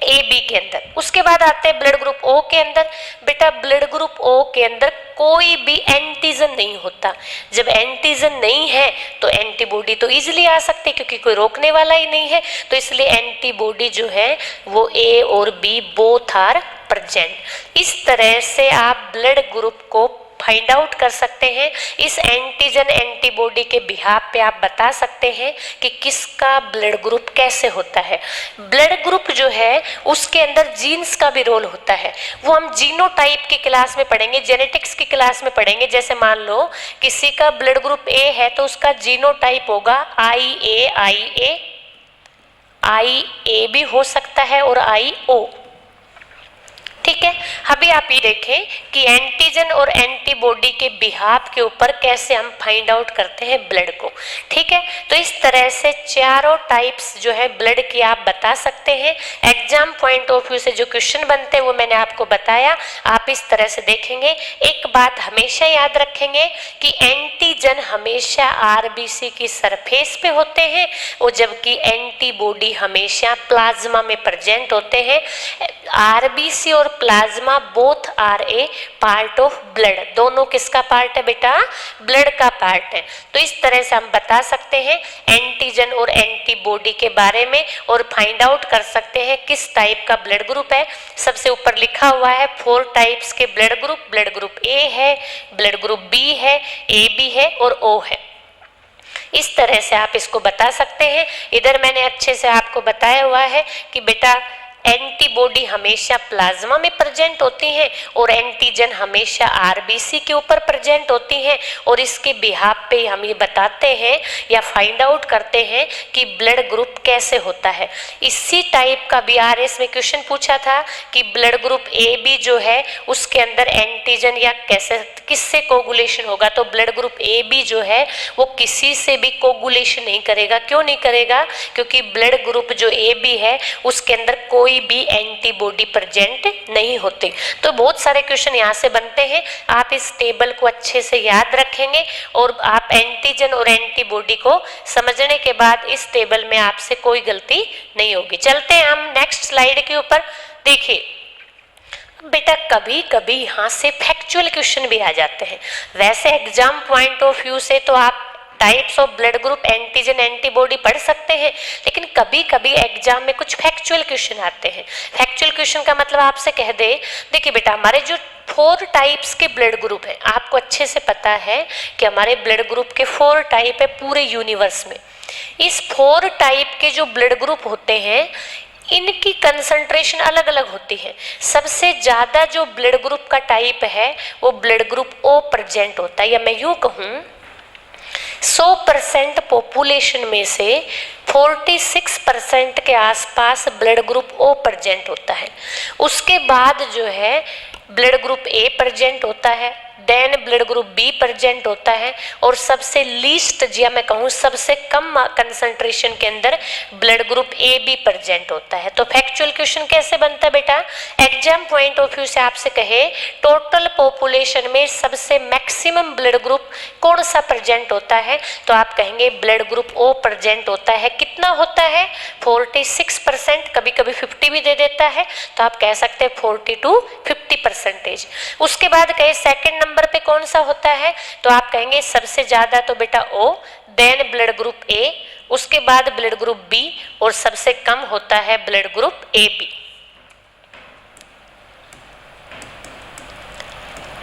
ए बी के अंदर। उसके बाद आते हैं ब्लड ग्रुप ओ के अंदर। बेटा ब्लड ग्रुप ओ के अंदर कोई भी एंटीजन नहीं होता। जब एंटीजन नहीं है तो एंटीबॉडी तो इजीली आ सकती है क्योंकि कोई रोकने वाला ही नहीं है, तो इसलिए एंटीबॉडी जो है वो ए और बी बोथ आर प्रेजेंट। इस तरह से आप ब्लड ग्रुप को फाइंड आउट कर सकते हैं। इस एंटीजन एंटीबॉडी के बिहाफ पे आप बता सकते हैं कि किसका ब्लड ग्रुप कैसे होता है। ब्लड ग्रुप जो है उसके अंदर जीन्स का भी रोल होता है, वो हम जीनोटाइप की क्लास में पढ़ेंगे, जेनेटिक्स की क्लास में पढ़ेंगे। जैसे मान लो किसी का ब्लड ग्रुप ए है तो उसका जीनोटाइप होगा आई ए भी हो सकता है और IO, ठीक है। अभी आप ये देखें कि एंटीजन और एंटीबॉडी के बिहाफ के ऊपर कैसे हम फाइंड आउट करते हैं ब्लड को, ठीक है। तो इस तरह से चारों टाइप्स जो है ब्लड की आप बता सकते हैं। एग्जाम पॉइंट ऑफ व्यू से जो क्वेश्चन बनते हैं वो मैंने आपको बताया, आप इस तरह से देखेंगे। एक बात हमेशा याद रखेंगे कि एंटीजन हमेशा RBC की सरफेस पे होते हैं और जबकि एंटीबॉडी हमेशा प्लाज्मा में प्रेजेंट होते हैं। RBC और plasma both are a part of blood, दोनों किसका पार्ट है बेटा, ब्लड का पार्ट है। तो इस तरह से हम बता सकते हैं एंटीजन और एंटीबॉडी के बारे में और फाइंड आउट कर सकते हैं किस टाइप का ब्लड ग्रुप है। सबसे ऊपर लिखा हुआ है 4 टाइप्स के ब्लड ग्रुप ए है, ब्लड ग्रुप बी है, AB है और O है। इस तरह से आप इसको बता सकते हैं। इधर मैंने अच्छे से आपको बताया हुआ है कि बेटा एंटीबॉडी हमेशा प्लाज्मा में प्रेजेंट होती हैं और एंटीजन हमेशा आरबीसी के ऊपर प्रेजेंट होती हैं, और इसके बिहाफ पे हम ये बताते हैं या फाइंड आउट करते हैं कि ब्लड ग्रुप कैसे होता है। इसी टाइप का बीआरएस में क्वेश्चन पूछा था कि ब्लड ग्रुप ए बी जो है उसके अंदर एंटीजन या कैसे किससे कोगुलेशन होगा, तो ब्लड ग्रुप ए बी जो है वो किसी से भी कोगुलेशन नहीं करेगा। क्यों नहीं करेगा? क्योंकि ब्लड ग्रुप जो ए बी है उसके अंदर कोई भी एंटीबॉडी प्रेजेंट नहीं होते। तो बहुत सारे क्वेश्चन यहाँ से बनते हैं, आप इस टेबल को अच्छे से याद रखेंगे और आप एंटीजन और एंटीबॉडी को समझने के बाद इस टेबल में आपसे कोई गलती नहीं होगी। चलते हैं हम नेक्स्ट स्लाइड के ऊपर। देखिए बेटा कभी कभी यहाँ से फैक्चुअल क्वेश्चन भी आ जाते हैं। वैसे एग्जाम पॉइंट ऑफ व्यू से तो आप types of blood group antigen antibody पढ़ सकते हैं, लेकिन कभी कभी एग्जाम में कुछ फैक्चुअल क्वेश्चन आते हैं। फैक्चुअल क्वेश्चन का मतलब आपसे कह दे, देखिए बेटा हमारे जो 4 टाइप्स के ब्लड ग्रुप हैं, आपको अच्छे से पता है कि हमारे ब्लड ग्रुप के 4 टाइप है पूरे यूनिवर्स में। इस 4 टाइप के जो ब्लड ग्रुप होते हैं इनकी कंसंट्रेशन अलग अलग होती है। सबसे ज्यादा जो ब्लड ग्रुप का टाइप है वो ब्लड ग्रुप ओ प्रेजेंट होता है, या मैं यूं कहूं 100% पॉपुलेशन में से 46% के आसपास ब्लड ग्रुप ओ प्रेजेंट होता है। उसके बाद जो है ब्लड ग्रुप ए प्रेजेंट होता है, then blood group B present होता है, और सबसे लीस्ट या मैं कहूँ सबसे कम कंसंट्रेशन के अंदर blood group A B present होता है। तो फैक्चुअल क्वेश्चन कैसे बनता है बेटा? एग्जाम पॉइंट ऑफ व्यू से आपसे कहे टोटल पॉपुलेशन में सबसे मैक्सिमम ब्लड ग्रुप कौन सा प्रेजेंट होता है, तो आप कहेंगे ब्लड ग्रुप ओ प्रेजेंट होता है। कितना होता है? 46%, कभी कभी 50 भी दे देता है, तो आप कह सकते हैं 40 to 50%। उसके बाद कहे सेकंड नंबर पे कौन सा होता है, तो आप कहेंगे सबसे ज्यादा तो बेटा ओ, देन ब्लड ग्रुप ए, उसके बाद ब्लड ग्रुप बी, और सबसे कम होता है ब्लड ग्रुप ए बी।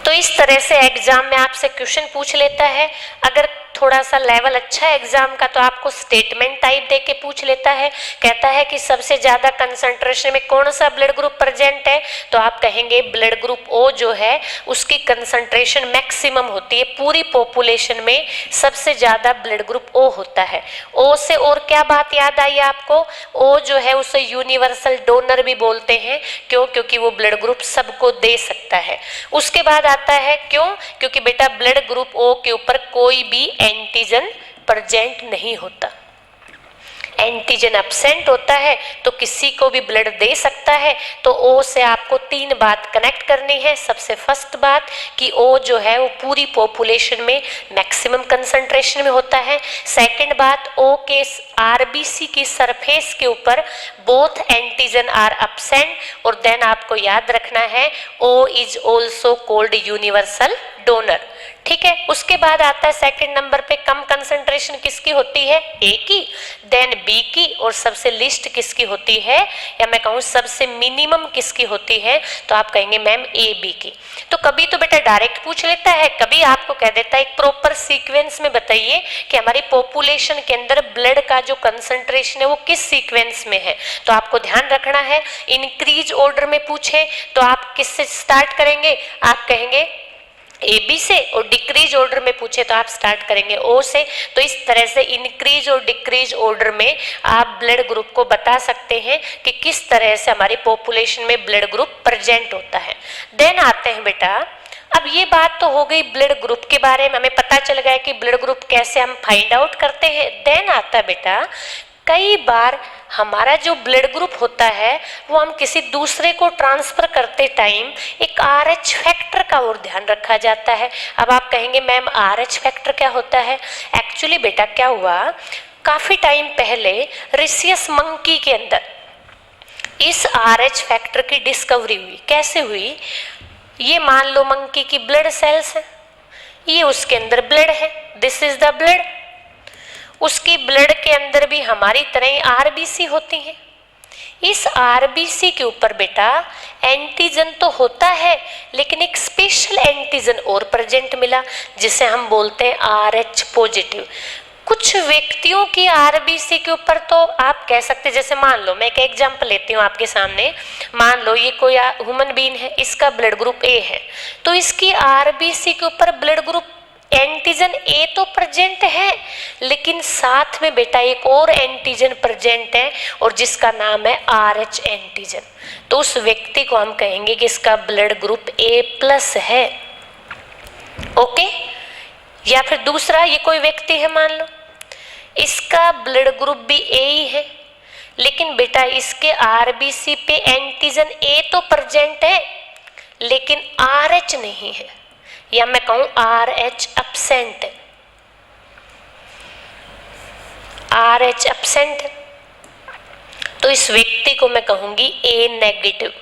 तो इस तरह से एग्जाम में आपसे क्वेश्चन पूछ लेता है। अगर थोड़ा सा लेवल अच्छा है एग्जाम का तो आपको स्टेटमेंट टाइप देके पूछ लेता है, कहता है कि सबसे ज्यादा कंसंट्रेशन में कौन सा ब्लड ग्रुप प्रेजेंट है, तो आप कहेंगे ब्लड ग्रुप ओ जो है उसकी कंसंट्रेशन मैक्सिमम होती है, पूरी पॉपुलेशन में सबसे ज्यादा ब्लड ग्रुप ओ होता है। ओ से और क्या बात याद आई आपको? ओ जो है उसे यूनिवर्सल डोनर भी बोलते हैं। क्यों? क्योंकि वो ब्लड ग्रुप सबको दे सकता है। उसके बाद आता है क्यों? क्योंकि बेटा ब्लड ग्रुप ओ के ऊपर कोई भी एंटीजन प्रेजेंट नहीं होता, एंटीजन एब्सेंट होता है तो किसी को भी ब्लड दे सकता है। तो ओ से आपको 3 बात कनेक्ट करनी है। सबसे फर्स्ट बात कि ओ जो है वो पूरी पॉपुलेशन में मैक्सिमम कंसंट्रेशन में होता है। सेकंड बात, ओ के आरबीसी की सरफेस के ऊपर बोथ एंटीजन आर एब्सेंट, और देन आपको याद रखना है O is also called universal donor. ठीक है। उसके बाद आता है सेकंड नंबर पे कम कंसंट्रेशन किसकी होती है? ए की, देन बी की, और सबसे लिस्ट किसकी होती है, या मैं कहूँ सबसे मिनिमम किसकी होती है, तो आप कहेंगे मैम ए बी की। तो कभी तो बेटा डायरेक्ट पूछ लेता है, कभी आपको कह देता है एक प्रॉपर सीक्वेंस में बताइए कि हमारी पॉपुलेशन के अंदर ब्लड का जो कंसंट्रेशन है वो किस सीक्वेंस में है। तो आपको ध्यान रखना है, इंक्रीज ऑर्डर में पूछे तो आप किससे स्टार्ट करेंगे, आप कहेंगे ए बी से, और डिक्रीज ऑर्डर में पूछे तो आप स्टार्ट करेंगे ओ से। तो इस तरह से इंक्रीज और डिक्रीज ऑर्डर में आप ब्लड ग्रुप को बता सकते हैं कि किस तरह से हमारी पॉपुलेशन में ब्लड ग्रुप प्रेजेंट होता है। देन आते हैं बेटा, अब ये बात तो हो गई ब्लड ग्रुप के बारे में, हमें पता चल गया कि ब्लड ग्रुप कैसे हम फाइंड आउट करते हैं। देन आता है बेटा, कई बार हमारा जो ब्लड ग्रुप होता है वो हम किसी दूसरे को ट्रांसफर करते टाइम एक RH फैक्टर का और ध्यान रखा जाता है। अब आप कहेंगे मैम RH फैक्टर क्या होता है? एक्चुअली बेटा क्या हुआ, काफी टाइम पहले रिसियस मंकी के अंदर इस RH फैक्टर की डिस्कवरी हुई। कैसे हुई? ये मान लो मंकी की ब्लड सेल्स है, ये उसके अंदर ब्लड है, दिस इज द ब्लड। उसकी ब्लड के अंदर भी हमारी तरह आरबीसी होती हैं। इस आरबीसी के ऊपर बेटा एंटीजन तो होता है, लेकिन एक स्पेशल एंटीजन और प्रेजेंट मिला जिसे हम बोलते हैं RH पॉजिटिव। कुछ व्यक्तियों की आरबीसी के ऊपर तो आप कह सकते, जैसे मान लो मैं एक एग्जांपल लेती हूँ आपके सामने, मान लो ये कोई ह्यूमन बीइंग है, इसका ब्लड ग्रुप ए है, तो इसकी आरबीसी के ऊपर ब्लड ग्रुप एंटीजन ए तो प्रेजेंट है, लेकिन साथ में बेटा एक और एंटीजन प्रेजेंट है और जिसका नाम है RH एंटीजन। तो उस व्यक्ति को हम कहेंगे कि इसका ब्लड ग्रुप A+ है। ओके। या फिर दूसरा, ये कोई व्यक्ति है, मान लो इसका ब्लड ग्रुप भी ए ही है, लेकिन बेटा इसके आरबीसी पे एंटीजन ए तो प्रेजेंट है लेकिन RH नहीं है, या मैं कहूं RH एब्सेंट है। RH एब्सेंट है तो इस व्यक्ति को मैं कहूंगी A-।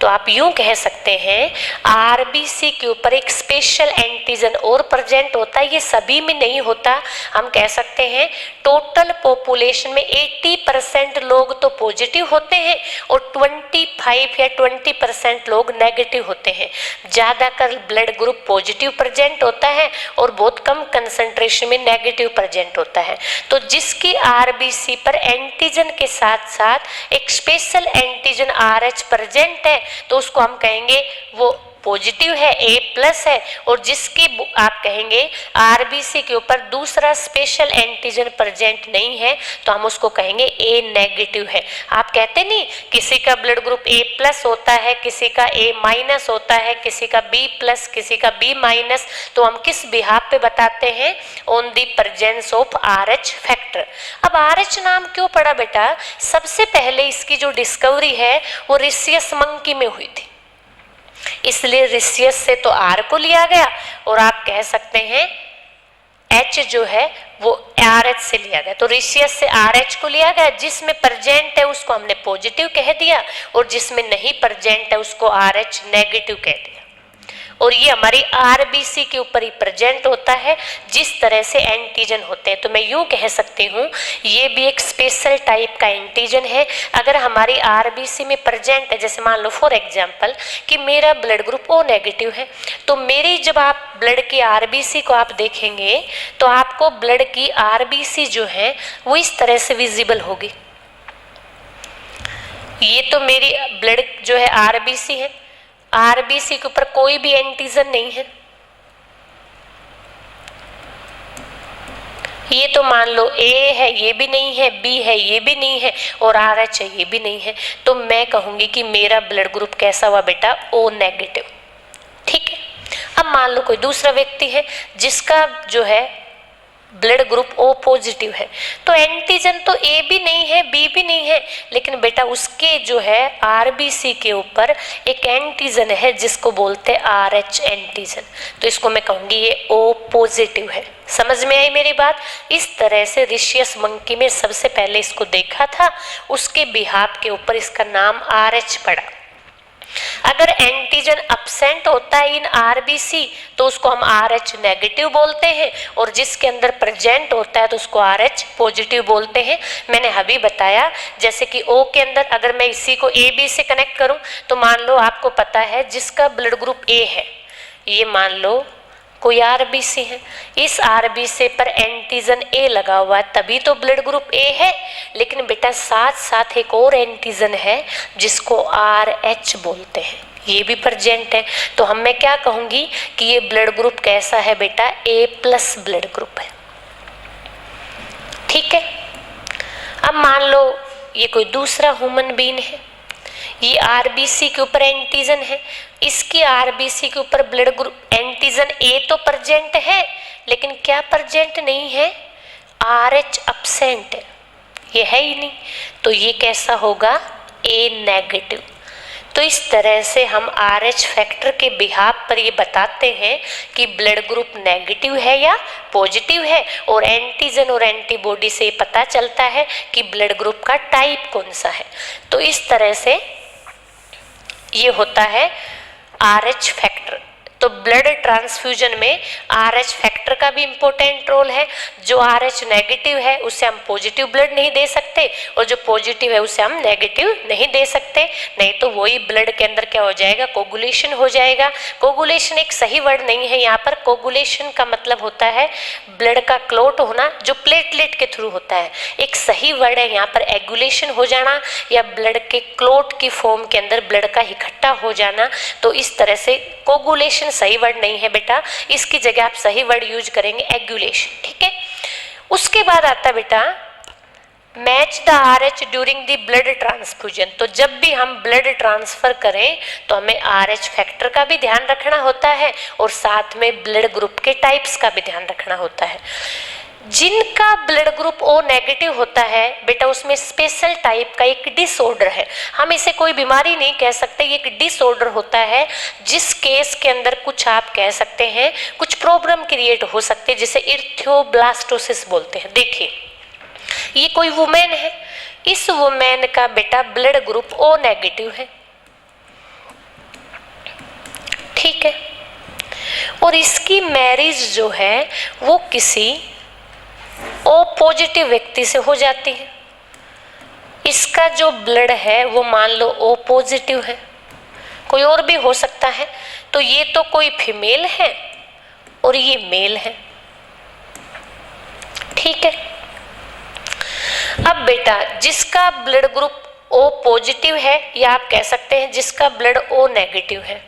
तो आप यूं कह सकते हैं आरबीसी के ऊपर एक स्पेशल एंटीजन और प्रेजेंट होता है, ये सभी में नहीं होता। हम कह सकते हैं टोटल पॉपुलेशन में 80% लोग तो पॉजिटिव होते हैं और 25 या 20% लोग नेगेटिव होते हैं। ज़्यादातर ब्लड ग्रुप पॉजिटिव प्रेजेंट होता है और बहुत कम कंसंट्रेशन में नेगेटिव प्रेजेंट होता है। तो जिसकी आरबीसी पर एंटीजन के साथ साथ एक स्पेशल एंटीजन RH प्रेजेंट है तो उसको हम कहेंगे वो पॉजिटिव है, A+ है, और जिसकी आप कहेंगे आरबीसी के ऊपर दूसरा स्पेशल एंटीजन प्रेजेंट नहीं है तो हम उसको कहेंगे A- है। आप कहते नहीं किसी का ब्लड ग्रुप A+ होता है, किसी का A- होता है, किसी का B+, किसी का B-, तो हम किस बिहाफ पे बताते हैं? On the presence of RH factor. अब RH नाम क्यों पड़ा बेटा? सबसे पहले इसकी जो डिस्कवरी है वो रिसियस मंकी में हुई थी, इसलिए रिसियस से तो R को लिया गया और आप कह सकते हैं H जो है वो RH से लिया गया। तो रिसियस से RH को लिया गया, जिसमें प्रेजेंट है उसको हमने पॉजिटिव कह दिया और जिसमें नहीं प्रेजेंट है उसको RH नेगेटिव कह दिया। और ये हमारी आरबीसी के ऊपर ही प्रेजेंट होता है जिस तरह से एंटीजन होते हैं। तो मैं यूं कह सकती हूँ ये भी एक स्पेशल टाइप का एंटीजन है। अगर हमारी आरबीसी में प्रेजेंट है, जैसे मान लो फॉर एग्जांपल कि मेरा ब्लड ग्रुप O- है, तो मेरी जब आप ब्लड की आरबीसी को आप देखेंगे तो आपको ब्लड की आरबीसी जो है वो इस तरह से विजिबल होगी। ये तो मेरी ब्लड जो है आरबीसी है, आरबीसी के ऊपर कोई भी एंटीजन नहीं है। ये तो मान लो A है, ये भी नहीं है, B है, ये भी नहीं है, और RH है, ये भी नहीं है। तो मैं कहूंगी कि मेरा ब्लड ग्रुप कैसा हुआ बेटा? O-। ठीक है। अब मान लो कोई दूसरा व्यक्ति है जिसका जो है ब्लड ग्रुप O+ है, तो एंटीजन तो A भी नहीं है, B भी नहीं है, लेकिन बेटा उसके जो है आरबीसी के ऊपर एक एंटीजन है जिसको बोलते हैं RH एंटीजन। तो इसको मैं कहूंगी ये O+ है। समझ में आई मेरी बात? इस तरह से रिशियस मंकी में सबसे पहले इसको देखा था, उसके बिहाफ के ऊपर इसका नाम RH पड़ा। अगर एंटीजन एब्सेंट होता है इन आरबीसी तो उसको हम RH नेगेटिव बोलते हैं, और जिसके अंदर प्रेजेंट होता है तो उसको RH पॉजिटिव बोलते हैं। मैंने अभी बताया जैसे कि O के अंदर अगर मैं इसी को AB से कनेक्ट करूं तो मान लो आपको पता है जिसका ब्लड ग्रुप A है, ये मान लो कोई आरबीसी है, इस आरबीसी पर एंटीजन A लगा हुआ है तभी तो ब्लड ग्रुप A है, लेकिन बेटा साथ साथ एक और एंटीजन है जिसको RH बोलते हैं, ये भी प्रेजेंट है। तो हम मैं क्या कहूंगी कि ये ब्लड ग्रुप कैसा है बेटा? A+ ब्लड ग्रुप है। ठीक है। अब मान लो ये कोई दूसरा ह्यूमन बीइंग है, ये आरबीसी के ऊपर एंटीजन है, इसकी आरबीसी के ऊपर ब्लड ग्रुप एंटीजन A तो प्रेजेंट है, लेकिन क्या प्रेजेंट नहीं है? RH एब्सेंट है, ये है ही नहीं। तो ये कैसा होगा? A-। तो इस तरह से हम RH फैक्टर के बिहाफ पर ये बताते हैं कि ब्लड ग्रुप नेगेटिव है या पॉजिटिव है, और एंटीजन और एंटीबॉडी से पता चलता है कि ब्लड ग्रुप का टाइप कौन सा है। तो इस तरह से ये होता है RH फैक्टर। तो ब्लड ट्रांसफ्यूजन में RH फैक्टर का भी इंपॉर्टेंट रोल है। जो RH नेगेटिव है उसे हम पॉजिटिव ब्लड नहीं दे सकते और जो पॉजिटिव है उसे हम नेगेटिव नहीं दे सकते, नहीं तो वही ब्लड के अंदर क्या हो जाएगा, कोगुलेशन हो जाएगा। कोगुलेशन एक सही वर्ड नहीं है यहाँ पर। कोगुलेशन का मतलब होता है ब्लड का क्लॉट होना जो प्लेटलेट के थ्रू होता है। एक सही वर्ड है यहाँ पर एगुलेशन हो जाना या ब्लड के क्लॉट की फॉर्म के अंदर ब्लड का इकट्ठा हो जाना। तो इस तरह से कोगुलेशन सही वर्ड नहीं है बेटा, इसकी जगह आप सही वर्ड यूज करेंगे एगुलेशन, ठीक है। उसके बाद आता बेटा match the RH during the blood transfusion. तो जब भी हम ब्लड ट्रांसफर करें तो हमें RH फैक्टर का भी ध्यान रखना होता है और साथ में ब्लड ग्रुप के टाइप्स का भी ध्यान रखना होता है। जिनका ब्लड ग्रुप O नेगेटिव होता है बेटा उसमें स्पेशल टाइप का एक डिसऑर्डर है। हम इसे कोई बीमारी नहीं कह सकते, ये एक डिसऑर्डर होता है जिस केस के अंदर कुछ आप कह सकते हैं कुछ प्रॉब्लम क्रिएट हो सकते हैं जिसे इर्थियोब्लास्टोसिस बोलते हैं। देखिए ये कोई वुमेन है, इस वुमेन का बेटा ब्लड ग्रुप O नेगेटिव है, ठीक है, और इसकी मैरिज जो है वो किसी O पॉजिटिव व्यक्ति से हो जाती है। इसका जो ब्लड है वो मान लो O पॉजिटिव है, कोई और भी हो सकता है। तो ये तो कोई फीमेल है और ये मेल है, ठीक है। अब बेटा जिसका ब्लड ग्रुप O पॉजिटिव है या आप कह सकते हैं जिसका ब्लड O नेगेटिव है,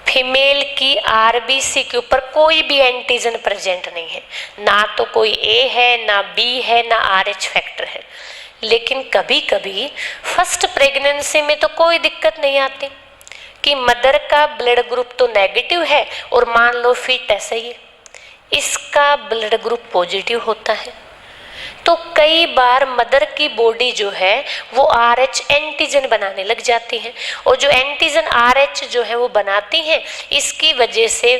फीमेल की RBC के ऊपर कोई भी एंटीजन प्रेजेंट नहीं है, ना तो कोई A है ना B है ना RH फैक्टर है। लेकिन कभी कभी फर्स्ट प्रेगनेंसी में तो कोई दिक्कत नहीं आती कि मदर का ब्लड ग्रुप तो नेगेटिव है और मान लो फीटस है ये, इसका ब्लड ग्रुप पॉजिटिव होता है। तो कई बार मदर की बॉडी जो है वो RH एंटीजन बनाने लग जाती है और जो एंटीजन RH जो है वो बनाती हैं, इसकी वजह से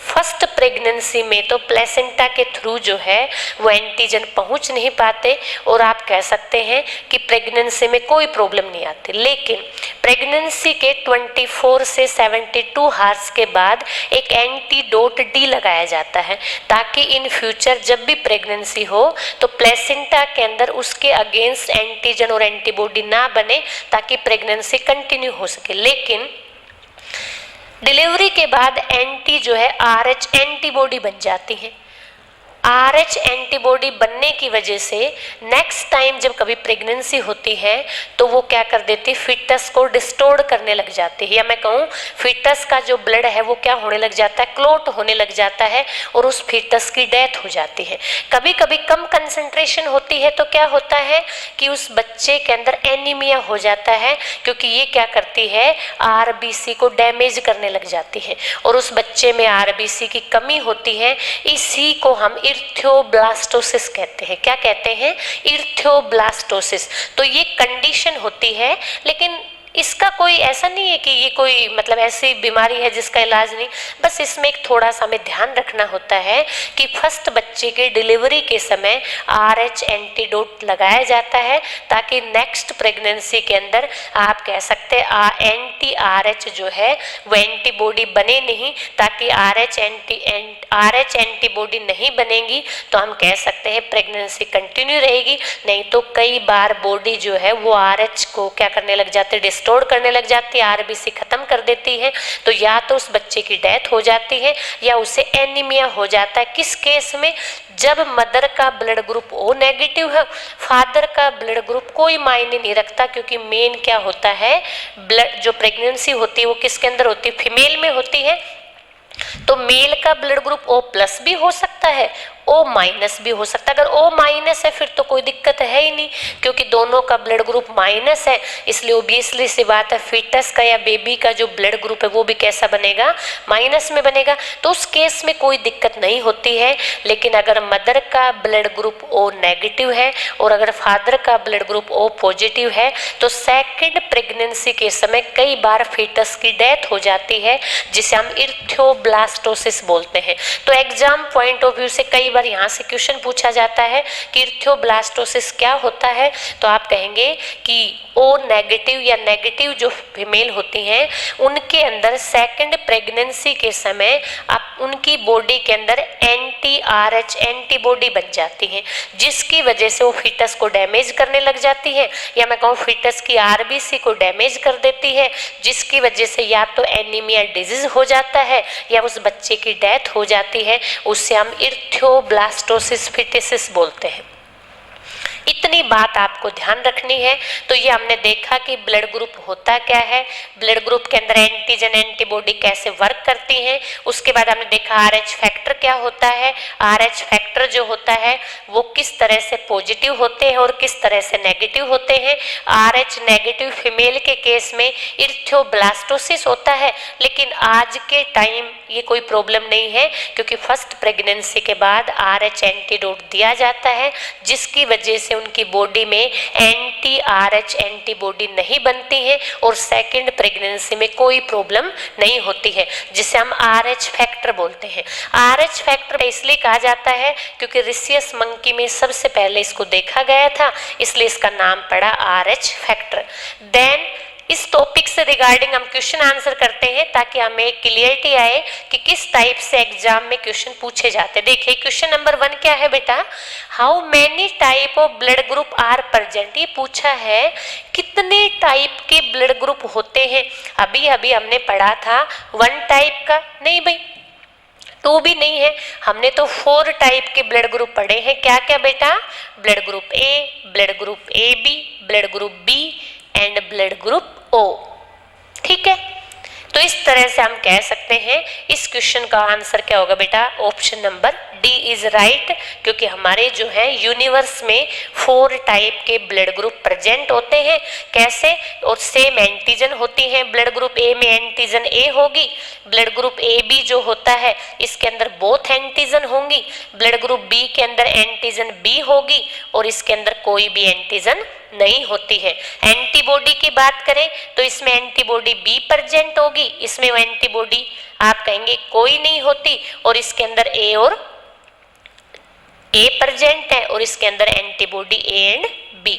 फर्स्ट प्रेगनेंसी में तो प्लेसेंटा के थ्रू जो है वो एंटीजन पहुंच नहीं पाते और आप कह सकते हैं कि प्रेगनेंसी में कोई प्रॉब्लम नहीं आती। लेकिन प्रेगनेंसी के 24 से 72 हार्स के बाद एक एंटीडोट D लगाया जाता है ताकि इन फ्यूचर जब भी प्रेगनेंसी हो तो प्लेसेंटा के अंदर उसके अगेंस्ट एंटीजन और एंटीबॉडी ना बने ताकि प्रेगनेंसी कंटिन्यू हो सके। लेकिन डिलीवरी के बाद एंटी जो है RH एंटीबॉडी बन जाती है। RH एंटीबॉडी बनने की वजह से नेक्स्ट टाइम जब कभी प्रेगनेंसी होती है तो वो क्या कर देती है, फीटस को डिस्टोर्ड करने लग जाती है, या मैं कहूँ फीटस का जो ब्लड है वो क्या होने लग जाता है, क्लॉट होने लग जाता है और उस फीटस की डेथ हो जाती है। कभी कभी कम कंसंट्रेशन होती है तो क्या होता है कि उस बच्चे के अंदर एनीमिया हो जाता है, क्योंकि ये क्या करती है RBC को डैमेज करने लग जाती है और उस बच्चे में RBC की कमी होती है। इसी को हम इर्थियोब्लास्टोसिस कहते हैं। क्या कहते हैं, इर्थियोब्लास्टोसिस। तो ये कंडीशन होती है, लेकिन इसका कोई ऐसा नहीं है कि ये कोई मतलब ऐसी बीमारी है जिसका इलाज नहीं, बस इसमें एक थोड़ा सा हमें ध्यान रखना होता है कि फर्स्ट बच्चे के डिलीवरी के समय RH एंटीडोट लगाया जाता है ताकि नेक्स्ट प्रेगनेंसी के अंदर आप कह सकते हैं एंटी RH जो है वो एंटीबॉडी बने नहीं, ताकि RH एंटीबॉडी नहीं बनेगी तो हम कह सकते हैं प्रेगनेंसी कंटिन्यू रहेगी। नहीं तो कई बार बॉडी जो है वो RH को क्या करने लग जाते हैं, डिस्टोर्ड करने लग जाती है, RBC खत्म कर देती है। तो या तो उस बच्चे की डेथ हो जाती है या उसे एनीमिया हो जाता है। किस केस में, जब मदर का ब्लड ग्रुप O नेगेटिव है, फादर का ब्लड ग्रुप कोई मायने नहीं रखता, क्योंकि मेन क्या होता है, ब्लड जो प्रेगनेंसी होती है वो किसके अंदर होती है, फीमेल में होती है। तो मेल का ब्लड ग्रुप O+ भी हो सकता है, O- भी हो सकता है। अगर O- है फिर तो कोई दिक्कत है ही नहीं, क्योंकि दोनों का ब्लड ग्रुप माइनस है, इसलिए ओबियसली सी बात है फीटस का या बेबी का जो ब्लड ग्रुप है वो भी कैसा बनेगा, माइनस में बनेगा। तो उस केस में कोई दिक्कत नहीं होती है। लेकिन अगर मदर का ब्लड ग्रुप O नेगेटिव है और अगर फादर का ब्लड ग्रुप O पॉजिटिव है तो सेकेंड प्रेगनेंसी के समय कई बार फीटस की डेथ हो जाती है, जिसे हम इर्थियोब्लास्टोसिस बोलते हैं। तो एग्जाम पॉइंट ऑफ व्यू से कई बार यहाँ से क्वेश्चन पूछा जाता है कि इर्थियोब्लास्टोसिस क्या होता है, तो आप कहेंगे कि ओ नेगेटिव या नेगेटिव जो फीमेल होती हैं उनके अंदर सेकंड प्रेगनेंसी के समय आप उनकी बॉडी के अंदर anti-RH एंटीबॉडी बन जाती है, जिसकी वजह से वो फीटस को डैमेज करने लग जाती है, या मैं कहूँ फीटस की RBC को डैमेज कर देती है, जिसकी वजह से या तो एनीमिया डिजीज हो जाता है या उस बच्चे की डेथ हो जाती है। उससे हम इर्थियोब्लास्टोसिस फिटिसिस बोलते हैं। इतनी बात आपको ध्यान रखनी है। तो ये हमने देखा कि ब्लड ग्रुप होता क्या है, ब्लड ग्रुप के अंदर एंटीजन एंटीबॉडी कैसे वर्क करती हैं। उसके बाद हमने देखा RH फैक्टर क्या होता है, RH फैक्टर जो होता है वो किस तरह से पॉजिटिव होते हैं और किस तरह से नेगेटिव होते हैं। RH नेगेटिव फीमेल के केस में इर्थियोब्लास्टोसिस होता है, लेकिन आज के टाइम ये कोई प्रॉब्लम नहीं है, क्योंकि फर्स्ट प्रेगनेंसी के बाद RH एंटीडोट दिया जाता है, जिसकी वजह से उनकी बॉडी में anti-RH एंटीबॉडी नहीं बनती है और सेकंड प्रेगनेंसी में कोई प्रॉब्लम नहीं होती है, जिसे हम RH फैक्टर बोलते हैं। RH फैक्टर इसलिए कहा जाता है क्योंकि रिसियस मंकी में सबसे पहले इसको देखा गया था, इसलिए इसका नाम पड़ा RH फैक्टर। देन इस टॉपिक से रिगार्डिंग हम क्वेश्चन आंसर करते हैं ताकि हमें क्लियरिटी आए कि किस टाइप से एग्जाम में क्वेश्चन पूछे जाते हैं। देखिए क्वेश्चन नंबर 1 क्या है बेटा, how many type of blood group are present. ये पूछा है कितने टाइप के ब्लड ग्रुप होते हैं। अभी अभी हमने पढ़ा था 1 टाइप का, नहीं भाई 2 भी नहीं है, हमने तो 4 टाइप के ब्लड ग्रुप पढ़े हैं। क्या क्या बेटा, blood group A, blood group AB, blood group B and blood group O। ठीक है, तो इस तरह से हम कह सकते हैं इस क्वेश्चन का आंसर क्या होगा बेटा, option number D is right, क्योंकि हमारे जो है यूनिवर्स में 4 टाइप के ब्लड ग्रुप प्रेजेंट होते हैं। कैसे, और सेम एंटीजन होती हैं। ब्लड ग्रुप ए में एंटीजन ए होगी, ब्लड ग्रुप AB जो होता है इसके अंदर बोथ एंटीजन होंगी, ब्लड ग्रुप B के अंदर एंटीजन B होगी और इसके अंदर कोई भी एंटीजन नहीं होती है। एंटीबॉडी की बात करें तो इसमें एंटीबॉडी B प्रेजेंट होगी, इसमें एंटीबॉडी आप कहेंगे कोई नहीं होती, और इसके अंदर A और A प्रेजेंट है और इसके अंदर एंटीबॉडी A एंड B।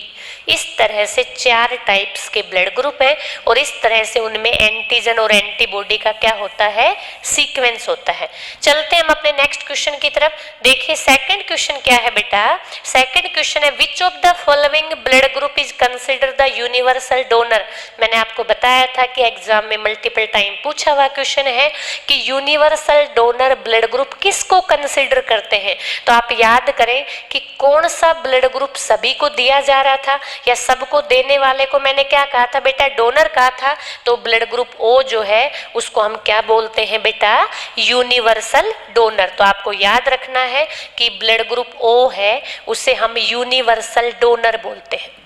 इस तरह से 4 टाइप्स के ब्लड ग्रुप हैं और इस तरह से उनमें एंटीजन और एंटीबॉडी का क्या होता है, सीक्वेंस होता है। चलते हैं हम अपने नेक्स्ट क्वेश्चन की तरफ। देखिए सेकंड क्वेश्चन क्या है बेटा, सेकंड क्वेश्चन है which of the following blood group is consider the universal donor. मैंने आपको बताया था कि एग्जाम में मल्टीपल टाइम पूछा हुआ क्वेश्चन है कि यूनिवर्सल डोनर ब्लड ग्रुप किसको कंसिडर करते हैं। तो आप याद करें कि कौन सा ब्लड ग्रुप सभी को दिया जा रहा था, या सबको देने वाले को मैंने क्या कहा था बेटा, डोनर कहा था। तो ब्लड ग्रुप O जो है उसको हम क्या बोलते हैं बेटा, यूनिवर्सल डोनर। तो आपको याद रखना है कि ब्लड ग्रुप O है उसे हम यूनिवर्सल डोनर बोलते हैं।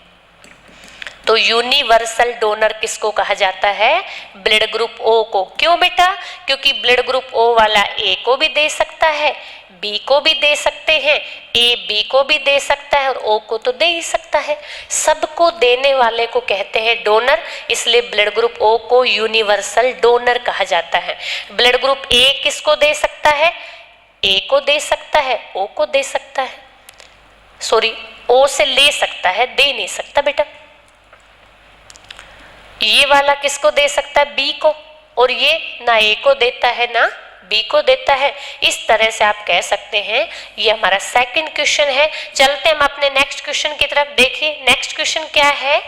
तो यूनिवर्सल डोनर किसको कहा जाता है, ब्लड ग्रुप O को। क्यों बेटा, क्योंकि ब्लड ग्रुप O वाला A को भी दे सकता है, B को भी दे सकते हैं, A B को भी दे सकता है और O को तो दे ही सकता है। सबको देने वाले को कहते हैं डोनर, इसलिए ब्लड ग्रुप O को यूनिवर्सल डोनर कहा जाता है। ब्लड ग्रुप A किसको दे सकता है, A को दे सकता है, O को दे सकता है, सॉरी O से ले सकता है, दे नहीं सकता बेटा। ये वाला किसको दे सकता है, B को, और ये ना A को देता है ना B को देता है। इस तरह से आप कह सकते हैं। ये हमारा सेकंड क्वेश्चन है। चलते हम अपने नेक्स्ट क्वेश्चन की तरफ। देखिए नेक्स्ट क्वेश्चन क्या है,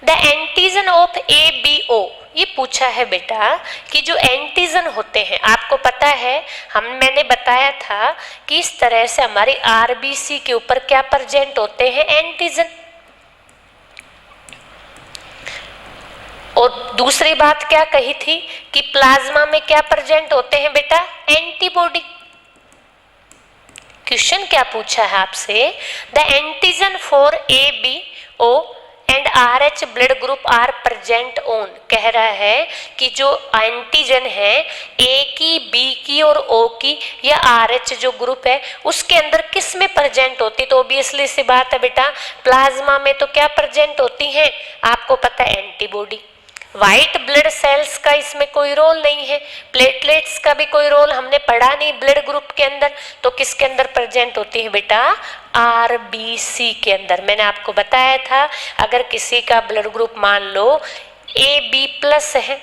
द एंटीजन ऑफ ABO। ये पूछा है बेटा कि जो एंटीजन होते हैं, आपको पता है मैंने बताया था कि इस तरह से हमारी RBC के ऊपर क्या प्रेजेंट होते हैं, एंटीजन। और दूसरी बात क्या कही थी कि प्लाज्मा में क्या प्रेजेंट होते हैं बेटा, एंटीबॉडी। क्वेश्चन क्या पूछा है आपसे, the antigen for ABO and RH blood group are present on. कह रहा है कि जो एंटीजन है A की, B की और O की या RH जो ग्रुप है उसके अंदर किस में प्रेजेंट होती। तो ऑब्वियसली सी बात है बेटा, प्लाज्मा में तो क्या प्रेजेंट होती है, आपको पता है एंटीबॉडी। व्हाइट ब्लड सेल्स का इसमें कोई रोल नहीं है, प्लेटलेट्स का भी कोई रोल हमने पढ़ा नहीं ब्लड ग्रुप के अंदर, तो किसके अंदर प्रेजेंट होती है बेटा, आरबीसी के अंदर। मैंने आपको बताया था अगर किसी का ब्लड ग्रुप मान लो AB+ है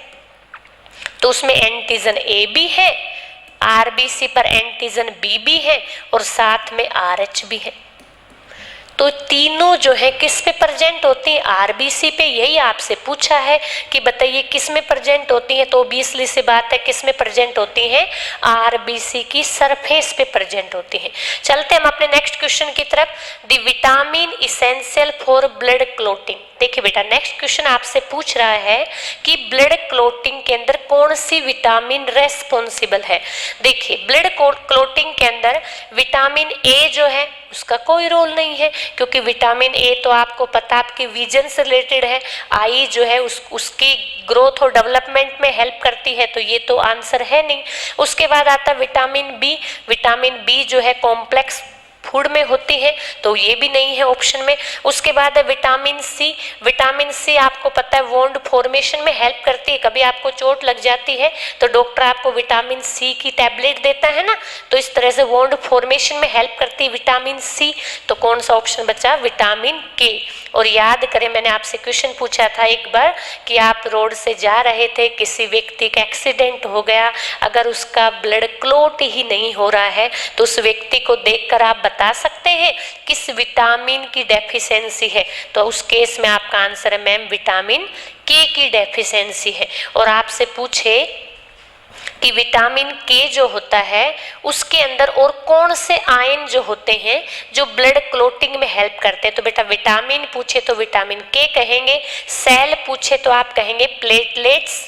तो उसमें एंटीजन ए भी है, आरबीसी पर एंटीजन बी भी है और साथ में RH भी है। तो तीनों जो है किस पे प्रेजेंट होती है, आरबीसी पे। यही आपसे पूछा है कि बताइए किस में प्रेजेंट होती है, तो ऑब्वियसली सी बात है किस में प्रेजेंट होती है, आरबीसी की सरफेस पे प्रेजेंट होती है। चलते हम अपने नेक्स्ट क्वेश्चन की तरफ। The vitamin essential for blood clotting. देखिए बेटा नेक्स्ट क्वेश्चन आपसे पूछ रहा है कि ब्लड क्लोटिंग के अंदर कौन सी विटामिन रेस्पॉन्सिबल है। देखिए ब्लड क्लोटिंग के अंदर विटामिन ए जो है उसका कोई रोल नहीं है, क्योंकि विटामिन ए तो आपको पता आपकी विजन से रिलेटेड है, आई जो है उसकी ग्रोथ और डेवलपमेंट में हेल्प करती है, तो ये तो आंसर है नहीं। उसके बाद आता विटामिन बी। विटामिन बी जो है कॉम्प्लेक्स फूड में होती है, तो ये भी नहीं है ऑप्शन में। उसके बाद है विटामिन सी। विटामिन सी आपको पता है वोंड फॉर्मेशन में हेल्प करती है, कभी आपको चोट लग जाती है तो डॉक्टर आपको विटामिन सी की टैबलेट देता है ना, तो इस तरह से वोंड फॉर्मेशन में हेल्प करती है विटामिन सी। तो कौन सा ऑप्शन बचा, विटामिन के। और याद करें मैंने आपसे क्वेश्चन पूछा था एक बार कि आप रोड से जा रहे थे, किसी व्यक्ति का एक्सीडेंट हो गया, अगर उसका ब्लड क्लोट ही नहीं हो रहा है तो उस व्यक्ति को देखकर आप बता सकते हैं किस विटामिन की डेफिशिएंसी है, तो उस केस में आपका आंसर है मैम विटामिन के की डेफिशिएंसी है। और आपसे पूछे कि विटामिन के जो होता है उसके अंदर और कौन से आयन जो होते हैं जो ब्लड क्लोटिंग में हेल्प करते हैं, तो बेटा विटामिन पूछे तो विटामिन के कहेंगे, सेल पूछे तो आप कहेंगे प्लेटलेट्स,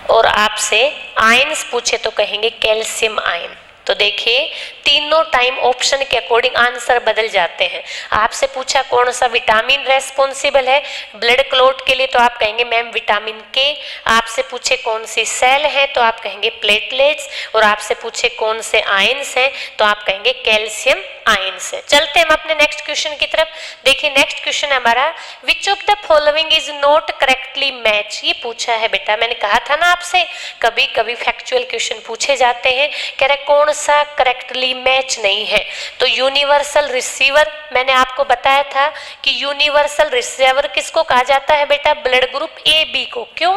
और आपसे आयंस पूछे तो कहेंगे कैल्शियम आयन। तो देखिए तीनों टाइम ऑप्शन के अकॉर्डिंग आंसर बदल जाते हैं। आपसे पूछा कौन सा विटामिन रेस्पॉन्सिबल है ब्लड क्लोट के लिए, तो आप कहेंगे मैम विटामिन के। आपसे पूछे कौन सी सेल है तो आप कहेंगे प्लेटलेट्स, और आपसे पूछे कौन से आयंस हैं तो आप कहेंगे कैल्शियम आयंस है। चलते हम अपने नेक्स्ट क्वेश्चन की तरफ। देखिए नेक्स्ट क्वेश्चन है हमारा, which of the following is not correctly match. ये पूछा है बेटा, मैंने कहा था ना आपसे कभी कभी फैक्चुअल क्वेश्चन पूछे जाते हैं, कह रहे कौन सा करेक्टली मैच नहीं है। तो यूनिवर्सल रिसीवर, मैंने आपको बताया था कि यूनिवर्सल रिसीवर किसको कहा जाता है बेटा, ब्लड ग्रुप ए बी को। क्यों,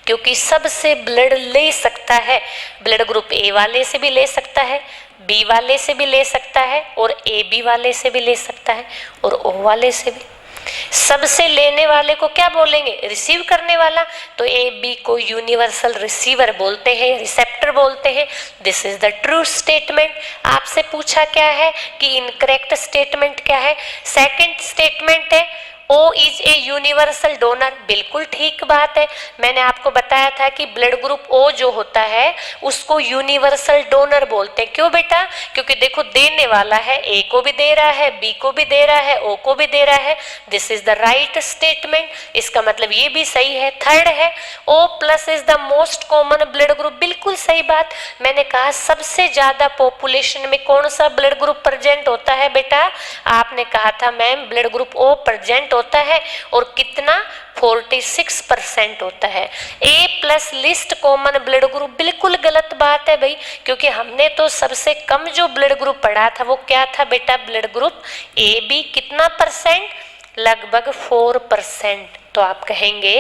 क्योंकि सबसे ब्लड ले सकता है, ब्लड ग्रुप ए वाले से भी ले सकता है, बी वाले से भी ले सकता है, और ए बी वाले से भी ले सकता है, और ओ वाले से भी। सबसे लेने वाले को क्या बोलेंगे, रिसीव करने वाला, तो ए बी को यूनिवर्सल रिसीवर बोलते हैं, रिसेप्टर बोलते हैं। This is the true statement. आपसे पूछा क्या है कि इनकरेक्ट स्टेटमेंट क्या है, सेकंड स्टेटमेंट है O is a universal donor. बिल्कुल ठीक बात है, मैंने आपको बताया था कि ब्लड ग्रुप O जो होता है उसको यूनिवर्सल डोनर बोलते हैं। क्यों बेटा, क्योंकि देखो देने वाला है, A को भी दे रहा है, B को भी दे रहा है, O को भी दे रहा है। This is the right statement, इसका मतलब ये भी सही है। थर्ड है O+ is the most common blood group. बिल्कुल सही बात, मैंने कहा सबसे ज्यादा पॉपुलेशन में कौन सा ब्लड ग्रुप प्रेजेंट होता है बेटा, आपने कहा था ma'am blood group O present होता है, और कितना 46% होता है। A+ list common blood group, बिल्कुल गलत बात है भाई, क्योंकि हमने तो सबसे कम जो ब्लड ग्रुप पढ़ा था वो क्या था बेटा, ब्लड ग्रुप AB। कितना परसेंट, लगभग 4%। तो आप कहेंगे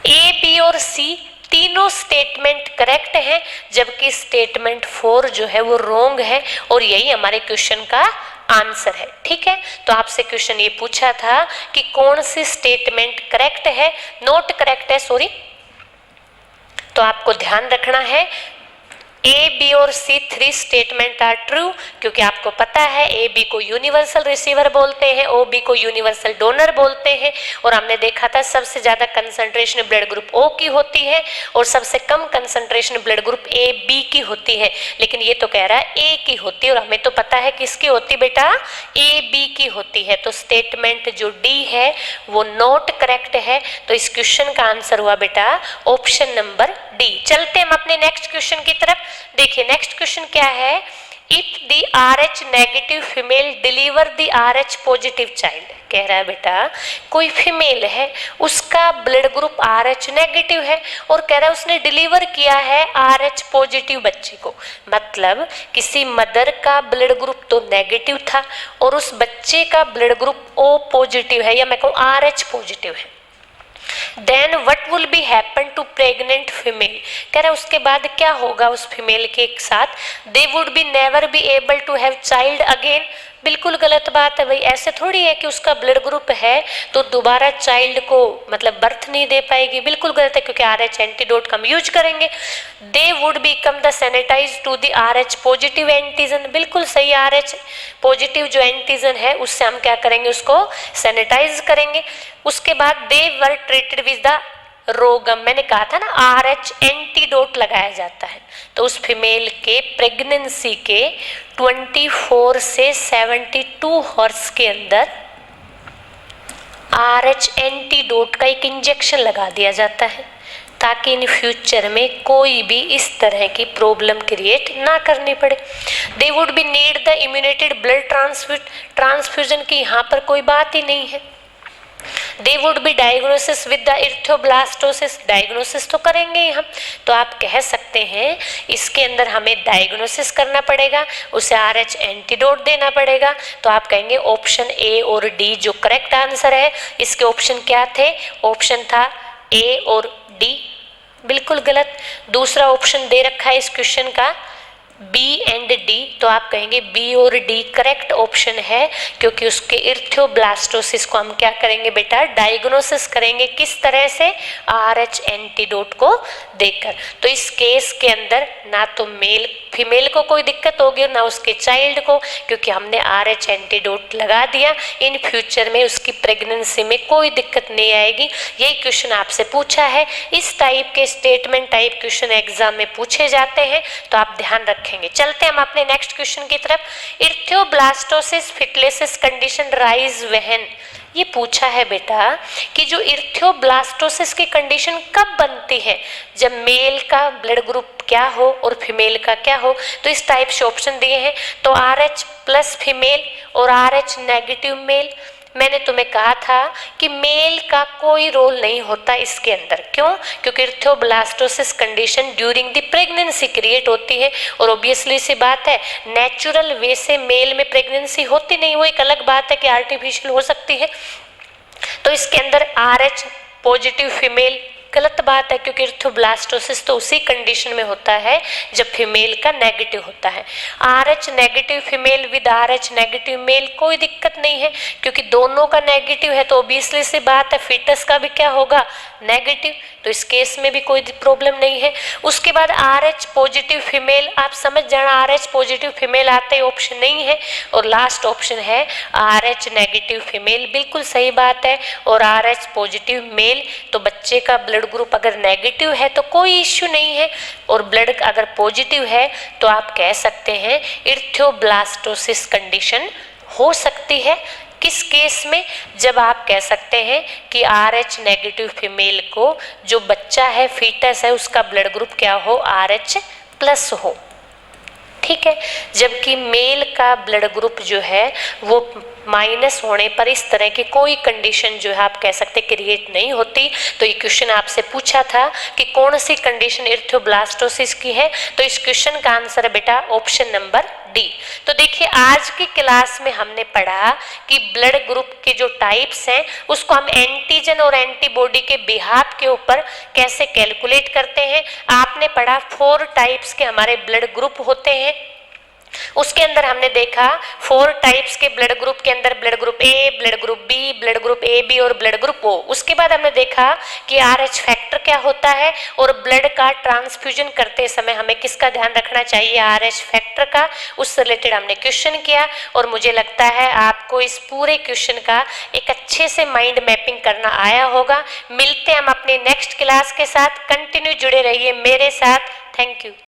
A, B और C तीनों स्टेटमेंट करेक्ट है, जबकि स्टेटमेंट 4 जो है वो रॉन्ग है, और यही हमारे क्वेश्चन का आंसर है। ठीक है, तो आपसे क्वेश्चन ये पूछा था कि कौन सी स्टेटमेंट करेक्ट है, नॉट करेक्ट है सॉरी, तो आपको ध्यान रखना है A, B और C 3 स्टेटमेंट आर ट्रू, क्योंकि आपको पता है A, B को यूनिवर्सल रिसीवर बोलते हैं, O, B को यूनिवर्सल डोनर बोलते हैं, और हमने देखा था सबसे ज्यादा कंसंट्रेशन ब्लड ग्रुप O की होती है और सबसे कम concentration blood group A, B की होती है। लेकिन ये तो कह रहा है A की होती है, और हमें तो पता है किसकी होती बेटा, A, B की होती है। तो स्टेटमेंट जो D है वो नॉट करेक्ट है, तो इस क्वेश्चन का आंसर हुआ बेटा ऑप्शन नंबर D। चलते हम अपने नेक्स्ट क्वेश्चन की तरफ। देखिए नेक्स्ट क्वेश्चन क्या है, if the RH negative female deliver the RH positive child, कह रहा है बेटा कोई फीमेल है, उसका ब्लड ग्रुप RH नेगेटिव है और कह रहा है उसने डिलीवर किया है RH पॉजिटिव बच्चे को, मतलब किसी मदर का ब्लड ग्रुप तो नेगेटिव था और उस बच्चे का ब्लड ग्रुप O पॉजिटिव है या मैं कहूँ RH पॉजिटिव है। Then what will be happen to pregnant female, कह रहा है उसके बाद क्या होगा उस फीमेल के साथ, they would be never be able to have child again. बिल्कुल गलत बात है भाई, ऐसे थोड़ी है कि उसका ब्लड ग्रुप है तो दोबारा चाइल्ड को मतलब बर्थ नहीं दे पाएगी, बिल्कुल गलत है क्योंकि RH एंटीडोट का हम यूज करेंगे। They would become the sanitize to the RH positive antigen, बिल्कुल सही, RH पॉजिटिव जो एंटीजन है उससे हम क्या करेंगे, उसको सैनिटाइज करेंगे। उसके बाद दे वर ट्रीटेड विद द रोगम, मैंने कहा था ना RH एंटीडोट लगाया जाता है, तो उस फीमेल के प्रेगनेंसी के 24 से 72 हॉर्स के अंदर RH एंटीडोट का एक इंजेक्शन लगा दिया जाता है ताकि इन फ्यूचर में कोई भी इस तरह की प्रॉब्लम क्रिएट ना करनी पड़े। They would be need the immunated blood transfusion की यहाँ पर कोई बात ही नहीं है। They would be diagnosis with the erythroblastosis, diagnosis तो करेंगे ही हम, तो आप कह सकते हैं इसके अंदर हमें डायग्नोसिस करना पड़ेगा, उसे RH एंटीडोट देना पड़ेगा, तो आप कहेंगे ऑप्शन A और D जो करेक्ट आंसर है। इसके ऑप्शन क्या थे, ऑप्शन था A और D, बिल्कुल गलत। दूसरा ऑप्शन दे रखा है इस क्वेश्चन का B एंड D, तो आप कहेंगे B और D करेक्ट ऑप्शन है क्योंकि उसके इर्थ्योब्लास्टोसिस को हम क्या करेंगे बेटा, डायग्नोसिस करेंगे, किस तरह से, RH एंटीडोट को देकर। तो इस केस के अंदर ना तो फीमेल को कोई दिक्कत होगी ना उसके चाइल्ड को, क्योंकि हमने RH एंटीडोट लगा दिया, इन फ्यूचर में उसकी प्रेगनेंसी में कोई दिक्कत नहीं आएगी। यही क्वेश्चन आपसे पूछा है, इस टाइप के स्टेटमेंट टाइप क्वेश्चन एग्जाम में पूछे जाते हैं, तो आप ध्यान रखेंगे। चलते हम अपने नेक्स्ट क्वेश्चन की तरफ। इर्थ्योब्लास्टोसिस फिटलेसिस कंडीशन राइज व्हेन, ये पूछा है बेटा कि जो इर्थ्योब्लास्टोसिस की कंडीशन कब बनती है, जब मेल का ब्लड ग्रुप क्या हो और फीमेल का क्या हो। तो इस टाइप से ऑप्शन दिए हैं, तो RH प्लस फीमेल और RH नेगेटिव मेल। मैंने तुम्हें कहा था कि मेल का कोई रोल नहीं होता इसके अंदर, क्यों, क्योंकि erythroblastosis condition during the pregnancy create होती है और ऑब्वियसली सी बात है नेचुरल वे से मेल में प्रेगनेंसी होती नहीं, वो एक अलग बात है कि आर्टिफिशियल हो सकती है। तो इसके अंदर RH पॉजिटिव फीमेल गलत बात है क्योंकि इर्थ्योब्लास्टोसिस तो उसी कंडीशन में होता है जब फीमेल का नेगेटिव होता है। RH negative female with RH negative male कोई दिक्कत नहीं है क्योंकि दोनों का नेगेटिव है, तो ऑब्वियसली सी बात है फीटस का भी क्या होगा, नेगेटिव, तो इस केस में भी कोई प्रॉब्लम नहीं है। उसके बाद RH पॉजिटिव फीमेल, आप समझ जाना RH पॉजिटिव फीमेल आते ही ऑप्शन नहीं है, और लास्ट ऑप्शन है RH नेगेटिव फीमेल, बिल्कुल सही बात है। और RH पॉजिटिव मेल, तो बच्चे का ब्लड ग्रुप अगर नेगेटिव है तो कोई इश्यू नहीं है, और ब्लड अगर पॉजिटिव है तो आप कह सकते हैं इर्थ्योब्लास्टोसिस कंडीशन हो सकती है। किस केस में, जब आप कह सकते हैं कि RH नेगेटिव फीमेल को जो बच्चा है फीटस है उसका ब्लड ग्रुप क्या हो, RH प्लस हो, ठीक है। जबकि मेल का ब्लड ग्रुप जो है वो माइनस होने पर इस तरह की कोई कंडीशन जो है आप कह सकते क्रिएट नहीं होती। तो ये क्वेश्चन आपसे पूछा था कि कौन सी कंडीशन इर्थ्योब्लास्टोसिस की है, तो इस क्वेश्चन का आंसर है बेटा ऑप्शन नंबर D। तो देखिए आज की क्लास में हमने पढ़ा कि ब्लड ग्रुप के जो टाइप्स हैं उसको हम एंटीजन और एंटीबॉडी के बिहाफ के ऊपर कैसे कैलकुलेट करते हैं। आपने पढ़ा 4 टाइप्स के हमारे ब्लड ग्रुप होते हैं, उसके अंदर हमने देखा 4 टाइप्स के ब्लड ग्रुप के अंदर blood group A, blood group B, blood group AB और ब्लड ग्रुप O। उसके बाद हमने देखा कि RH फैक्टर क्या होता है और ब्लड का ट्रांसफ्यूजन करते समय हमें किसका ध्यान रखना चाहिए, RH फैक्टर का, उससे रिलेटेड हमने क्वेश्चन किया। और मुझे लगता है आपको इस पूरे क्वेश्चन का एक अच्छे से माइंड मैपिंग करना आया होगा। मिलते हैं हम अपने नेक्स्ट क्लास के साथ, कंटिन्यू जुड़े रहिए मेरे साथ। Thank you.